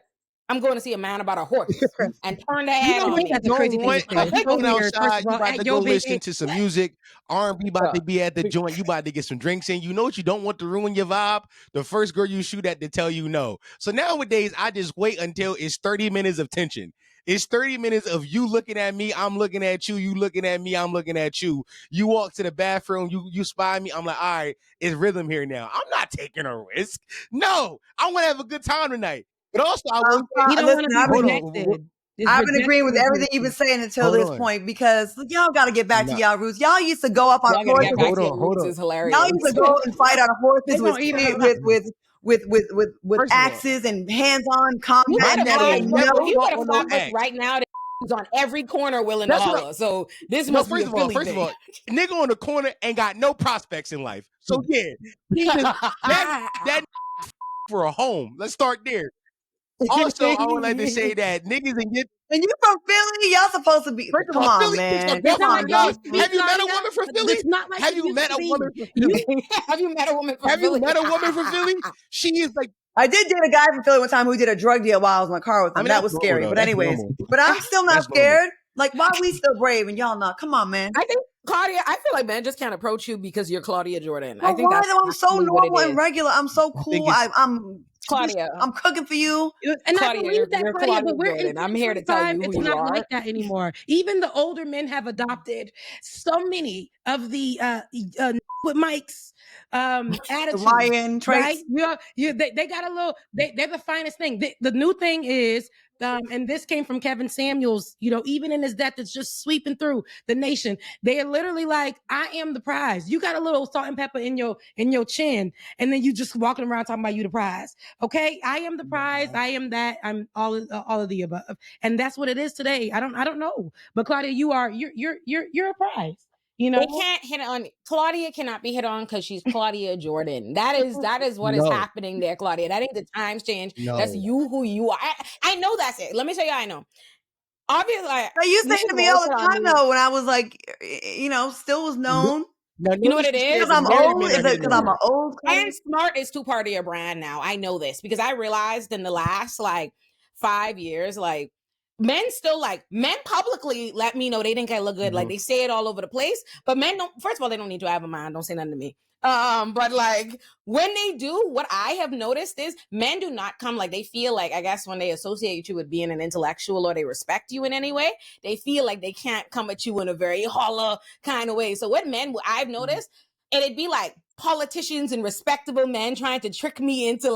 I'm going to see a man about a horse, and turned her You head know I on what think me. you that's a don't crazy thing to want? say. You So going weird. First outside, of you all, about at to your go big listen age. to some music. R&B about to be at the joint. You about to get some drinks in. You know what you don't want to ruin your vibe? The first girl you shoot at to tell you no. So nowadays, I just wait until it's 30 minutes of tension. It's 30 minutes of you looking at me, I'm looking at you, you looking at me, I'm looking at you. You walk to the bathroom, you spy me. I'm like, all right, it's rhythm here now. I'm not taking a risk. No, I want to have a good time tonight. But also, I will say, He don't want to Listen, be hold on. rejected. This I've been agreeing rejection with is everything you've been beautiful. saying until Hold this on. point because y'all got to get back to Nah, y'all roots. Y'all used to go up on Y'all gotta get horses. back to your hold roots on. is Y'all hilarious. used to go and fight on They horses gonna eat it. with First of all, axes and hands-on You combat. I would have Now never, they fought. know. never If you fought would have on no fought us axe. right now, who's on every corner willing to That's what holler. So this no, must be first a of all, Philly thing. nigga on the corner ain't got no prospects in life. So yeah, he just that for a home. Let's start there. Also, I would like to say that niggas and get And you from Philly? Y'all supposed to be. first of Come all, on, Philly chicks are man. It's Come not definitely like on, it dog. no. used to be, Have you met a Claudia. woman from Philly? It's not like Have it you used met to a woman be. from You Philly? Have you met a woman from Have you Philly? met a woman from Philly? She is like, I did date a guy from Philly one time who did a drug deal while I was in my car with I him. mean, That that's was normal scary. though. But That's anyways, normal. but I'm still not That's normal. scared. Like, why we still brave and y'all not? Come on, man. I think Claudia, I feel like men just can't approach you because you're Claudia Jordan. I But think why that's though? I'm so actually what it normal and is. regular. I'm so I think cool. it's Claudia, I'm cooking for you. And I Claudia, believe that, you're Claudia, Claudia but we're in Jordan. I'm here to tell 2025. you who It's you not are. like that anymore. Even the older men have adopted so many of the with Mike's attitudes, Hawaiian right? traits. They got a little, they're the finest thing. The new thing is, and this came from Kevin Samuels, even in his death, it's just sweeping through the nation. They are literally like, I am the prize. You got a little salt and pepper in your chin, and then you just walking around talking about you the prize. Okay, I am the prize. I am that. I'm all of the above, and that's what it is today. I don't know, but Claudia, you're a prize. They can't hit on Claudia. Cannot be hit on because she's Claudia Jordan. That is what is no, happening there, Claudia. That ain't the times change. That's no. you who you are. I know that's it. Let me tell you, I know. Obviously, You say you it to can me always all hit the on time me. though. When I was like, still was known. Now You know what notice it she said is? Because the I'm married old. men Is are it hitting because on I'm her. an old? And smart is too part of your brand now. I know this because I realized in the last 5 years, men still men publicly let me know they think I look good. Like they say it all over the place, but men don't. First of all, they don't need to have a mind. Don't say nothing to me. But when they do, what I have noticed is men do not come they feel like, I guess when they associate you with being an intellectual or they respect you in any way, they feel like they can't come at you in a very holla kind of way. So what I've noticed, it'd be politicians and respectable men trying to trick me into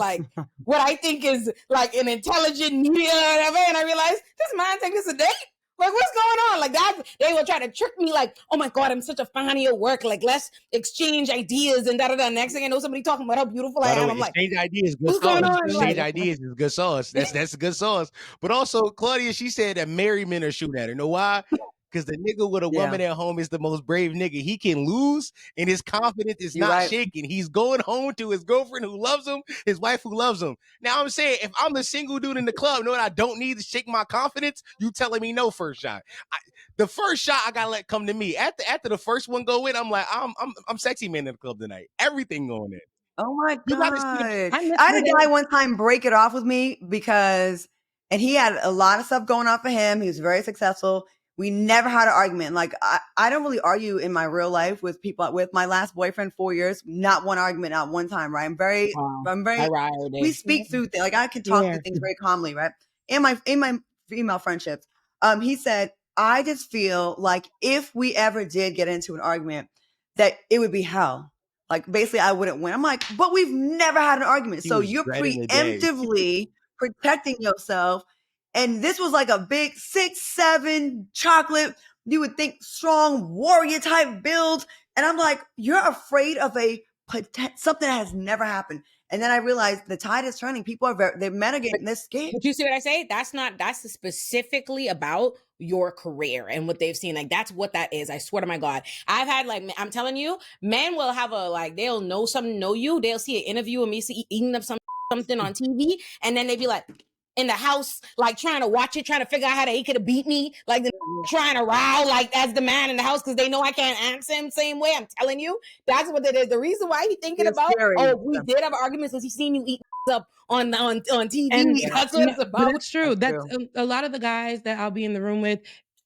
what I think is an intelligent media or whatever. And I realized this man think this a date. What's going on? That they will try to trick me oh my God, I'm such a fan of your work. Let's exchange ideas and da-da-da. Next thing I know, somebody talking about how beautiful I By the am. way, I'm like, exchange ideas, good what's going sauce. on? Exchange ideas is good sauce. That's good sauce. But also, Claudia, she said that married men are shooting at her. Know why? Because the nigga with a Yeah, woman at home is the most brave nigga. He can lose, and his confidence is you're not right. shaken. He's going home to his girlfriend who loves him, his wife who loves him. Now I'm saying, if I'm the single dude in the club, know what I don't need to shake my confidence? You telling me no first shot. The first shot I gotta let come to me. After the first one go in, I'm like, I'm sexy man in the club tonight. Everything going in. Oh my You gotta see God. I miss I had a the guy days. one time break it off with me and he had a lot of stuff going on for him. He was very successful. We never had an argument. Like I don't really argue in my real life with people. With my last boyfriend, 4 years, not one argument, not one time. Right? Wow. I'm I very. ride all We day. speak through things. Like I can talk Yeah. through things very calmly. Right? In my female friendships, he said, I just feel like if we ever did get into an argument, that it would be hell. Like basically I wouldn't win. I'm like, but we've never had an argument. He So was you're dreading the day. preemptively protecting yourself. And this was like a big 6'7" chocolate. You would think strong warrior type build. And I'm like, you're afraid of something that has never happened. And then I realized the tide is turning. People are they're metagaming. They're scared. But you see what I say? That's specifically about your career and what they've seen. Like, that's what that is. I swear to my God. I've had, like, I'm telling you, men will have they'll know you. They'll see an interview of me eating up something on TV. And then they be like, in the house, like trying to watch it, trying to figure out how he could have beat me. Like, trying to row, like, as the man in the house, because they know I can't answer him same way. I'm telling you, that's what it is. The reason why he's thinking It's about, scary. if we did have arguments, was he seen you eat up on TV. And That's what it's but about. that's true. That's That's a lot of the guys that I'll be in the room with.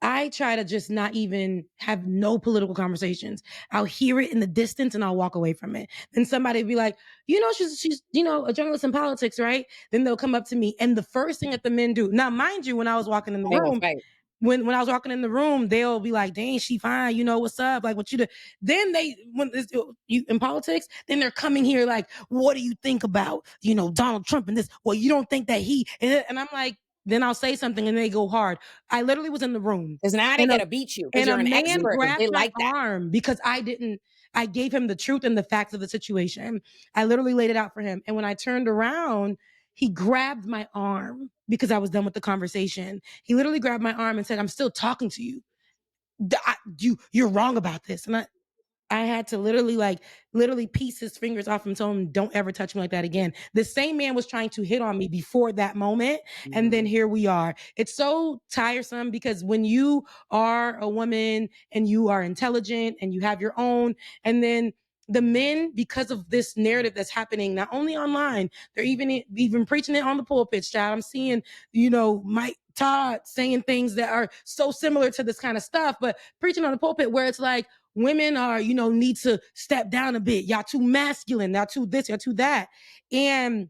I try to just not even have no political conversations. I'll hear it in the distance and I'll walk away from it. Then somebody will be like, she's a journalist in politics, right? Then they'll come up to me, and the first thing that the men do. Now, mind you, when I was walking in the They gonna room, fight. when I was walking in the room, they'll be like, dang, she fine, what's up? Like, what you do? Then you in politics, then they're coming here like, what do you think about, Donald Trump and this? Well, you don't think that and I'm like, then I'll say something and they go hard. I literally was in the room. Because now they And gotta beat you because and a you're an man expert. They grabbed my like that. arm because I gave him the truth and the facts of the situation. I literally laid it out for him. And when I turned around, he grabbed my arm because I was done with the conversation. He literally grabbed my arm and said, I'm still talking to you. You're wrong about this. And I had to literally piece his fingers off and tell him, don't ever touch me like that again. The same man was trying to hit on me before that moment. And then here we are. It's so tiresome because when you are a woman and you are intelligent and you have your own, and then the men, because of this narrative that's happening, not only online, they're even preaching it on the pulpit, child. I'm seeing, Mike Todd saying things that are so similar to this kind of stuff, but preaching on the pulpit where it's like, women are, need to step down a bit. Y'all too masculine. Y'all too this, y'all too that. And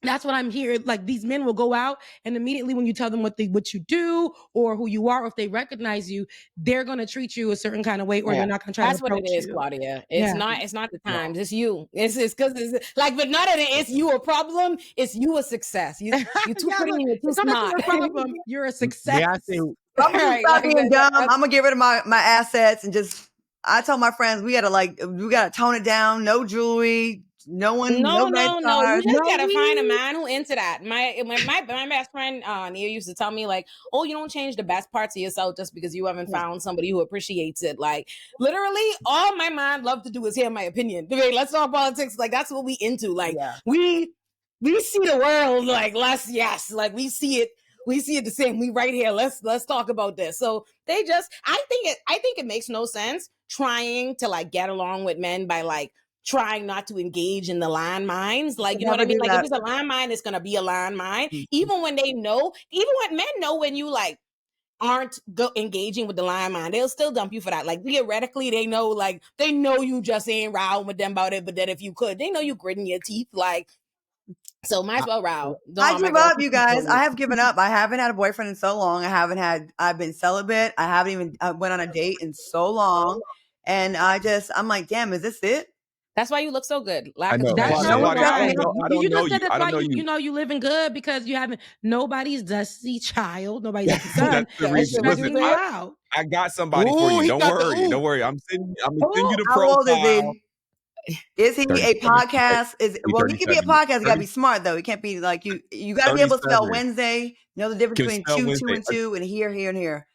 that's what I'm hearing. Like, these men will go out and immediately when you tell them what you do or who you are, or if they recognize you, they're going to treat you a certain kind of way, or they're not going to try That's to what approach it is, you. Claudia. Yeah. It's not the times. It's you. It's because it's like, but not that it's you a problem. It's you a success. You too pretty and you're too it's not that smart. you're a problem. You're a May success. I say, I'm gonna Right, stop like being that- dumb. I'm gonna get rid of my assets and just. I told my friends we gotta tone it down. No jewelry. No red No. cars. You just gotta find a man who into that. My best friend Nia used to tell me, like, oh, you don't change the best parts of yourself just because you haven't found somebody who appreciates it. Like, literally, all my man love to do is hear my opinion. Okay, let's talk politics. Like, that's what we into. Like, we see the world like like we see it. We see it the same. We right here. Let's talk about this. So they just, I think it makes no sense trying to like get along with men by like trying not to engage in the landmines. Like, you know what I mean? Like, if it's a landmine, it's gonna be a landmine. Even when men know when you like aren't engaging with the landmine, they'll still dump you for that. Like, theoretically, they know you just ain't rowing with them about it. But then if you could, they know you gritting your teeth. Like, so might as well row. I give up, you guys. I have given up. I haven't had a boyfriend in so long. I've been celibate. I haven't even went on a date in so long. And I'm like, damn, is this it? That's why you look so good. I know. That's no one right. tells me. You just said that's I don't why know you living good because you haven't nobody's dusty child, nobody's dusty son. That's the reason. Stressing Listen, you out. I got somebody for you. Don't worry. Don't worry. I'm gonna send you the How old is profile. he? Is he 37. a podcast? He can be a 37. podcast. You gotta be smart though. He can't be like you. You gotta be able to spell 37. Wednesday. Know the difference Can between spell 2 Wednesday. and 2, and here, and here.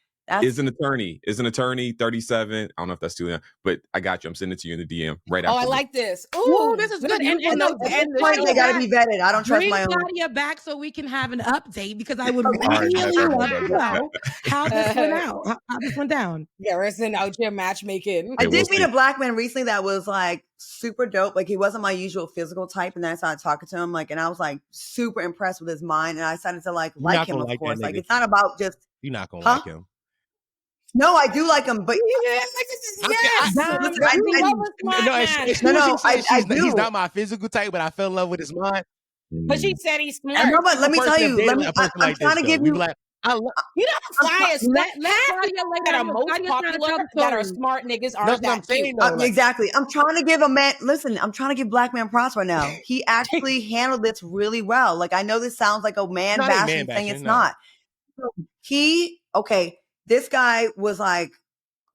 Is an attorney, 37. I don't know if that's too young, but I got you. I'm sending it to you in the DM right Oh, after. I like this. Ooh, this is good. And They gotta be vetted. I don't trust bring my own. Claudia back so we can have an update because I would All really right, love to know how this went out, how this went down. Garrison out here matchmaking. I we'll did meet see. a black man recently that was like super dope. Like he wasn't my usual physical type, and then I started talking to him, like, and I was like super impressed with his mind, and I started to like You're not him, gonna of like that course. Like nigga. it's not about just You're not gonna Huh? like him. no, I do like him, but Yes. Dom, listen, you I- love a smart No, man. he's do. not my physical type, but I fell in love with his mind. But she said he's smart. I know, but let me Person tell have you, dated let me. a person I'm like trying this, to give though. We you. be like, You know the flyest Let half Claudia lay that are down. most Claudia's trying to popular tell the that are story. smart niggas that's aren't what I'm that saying, cute. though. Like, Exactly. I'm trying to give a man. Listen, I'm trying to give Black Man props right now. He actually handled this really well. Like I know this sounds like a man Not a bashing man thing. bashing, It's no. not. This guy was like,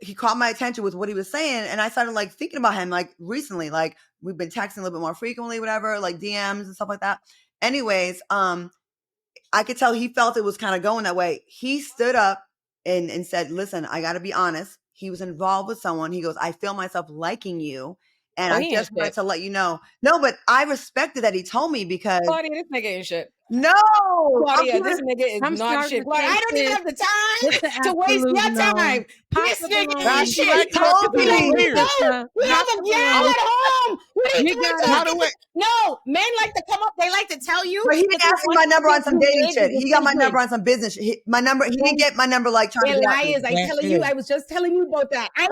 he caught my attention with what he was saying, and I started like thinking about him like recently. Like we've been texting a little bit more frequently, whatever, like DMs and stuff like that. Anyways, I could tell he felt it was kind of going that way. He stood up and said, listen, I got to be honest. He was involved with someone. He goes, I feel myself liking you. And Oh, I he ain't just wanted shit. to let you know. No, but I respected that he told me because Claudia, this nigga ain't shit. no, Claudia, this nigga is I'm not sorry shit. to Claudia, say I don't even this. have the time It's an to waste your absolute no. time. Pop This the nigga balloon. Nah, ain't she shit. like he told because it's me. weird. No, we have Pop a the gal balloon. at home. What are You you gotta- By the talking way, No, men like to come up. They like to tell you. But he didn't that ask they me my want number you on to some do dating big shit. He got my decisions. number on some business. He didn't get my number like trying They're to get at me. liars. I That's telling you. it. I was just telling you about that. I'm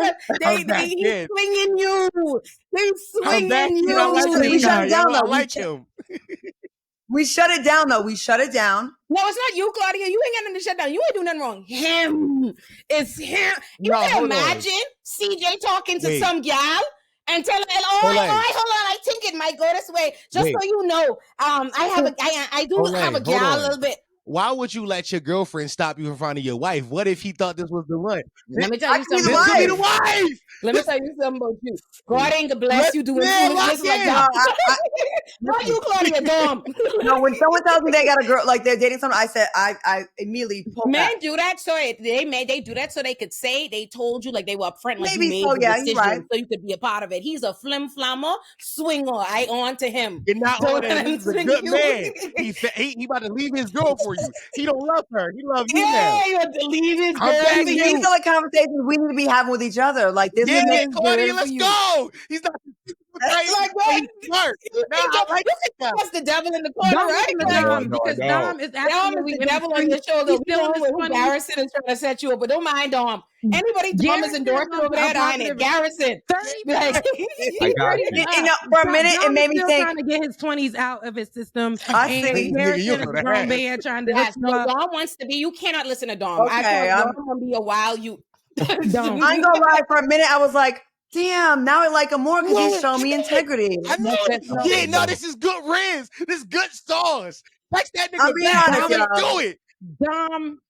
back He's in. swinging you. He's I'm back swinging in. I you. like We him shut now. it down, I though. like him. We shut it down though. We shut it down. No, it's not you, Claudia. You ain't got nothing to shut down. You ain't doing nothing wrong. Him. It's him. You No, can hold on. imagine CJ talking to Wait. some gal and telling, Olay. hold on, I think it might go this way. Just Wait. so you know, I do Olay, have a hold gal on. a little bit. Why would you let your girlfriend stop you in front of your wife? What if he thought this was the one? Let me tell I you could be something the This about could be you. the wife. Let me tell you something about you. God ain't gonna bless Let- you doing yeah, foolishness lock like in. that. I- Not you, Claudia, dumb. No, when someone tells me they got a girl, like they're dating someone, I said, I immediately pull Men back. do that so they do that so they could say they told you, like they were upfront, like Maybe you made so, the yeah, decision you're right. so you could be a part of it. He's a flim flammer swinger. I on to him. You're not Don't on it. let him This is a swing good you. man. He about to leave his girl for you. He don't love her. He love you now. Yeah, you have to leave his I'm girl back for These you. are the conversations we need to be having with each other. Like this Yeah, would make Claudia, girl let's for you. go. He's not Like what? he's smart. Nah, I like that. That's the devil in the corner, Don't right? listen to Like, Dom No, because no. Dom is Dom absolutely is the in devil on streets. your shoulder. He's We still in know his when 20s. Garrison is trying to set you up, but don't mind Dom. Anybody Dom is Garrison endorsing is over there, a dying it. positive- Garrison. 30 Like, I got you. You know, for a minute, it Dom made is me still think. trying to get his 20s out of his system. I And see. Nigga, Garrison you is know a that. grown man trying to hook yes, you no, up. Dom wants to be. You cannot listen to Dom. I Okay, thought Dom gonna be a wild you. Don't. I ain't gonna lie. For a minute, I was like, "Damn!" Now I like him more because he's showing me integrity. I know it. No. Yeah, no, this is good rims. This is good stars. Text that nigga I'm being back. honest, How we y'all. do it? Dom.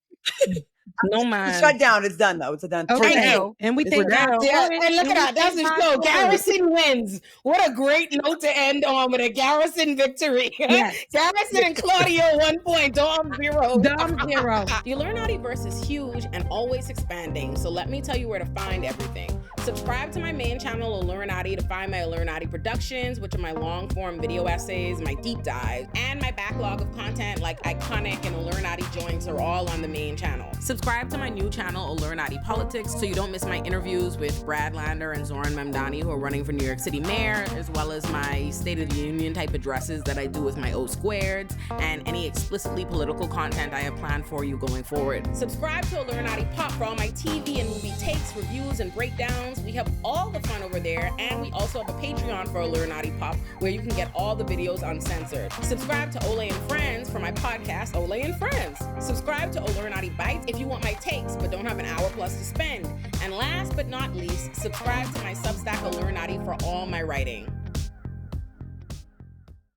No It's man. shut down. It's done though. It's done. For Okay. now. And we It's think down. God Yeah, for it, and look at we that. That's thank the God show. for it. Garrison wins. What a great note to end on with a Garrison victory. Yes. Garrison and Claudio 1 point. Dom 0. Dom 0. The Illuminativerse is huge and always expanding, so let me tell you where to find everything. Subscribe to my main channel, Illuminati, to find my Illuminati productions, which are my long-form video essays, my deep dives, and my backlog of content like Iconic and Illuminati joints are all on the main channel. Subscribe to my new channel, Illuminati Politics, so you don't miss my interviews with Brad Lander and Zoran Memdani, who are running for New York City mayor, as well as my State of the Union type addresses that I do with my O Squareds, and any explicitly political content I have planned for you going forward. Subscribe to Illuminati Pop for all my TV and movie takes, reviews, and breakdowns. We have all the fun over there, and we also have a Patreon for Illuminati Pop where you can get all the videos uncensored. Subscribe to Olay and Friends for my podcast, Olay and Friends. Subscribe to Illuminati Bites if you want my takes but don't have an hour plus to spend. And last but not least, subscribe to my Substack Illuminati for all my writing.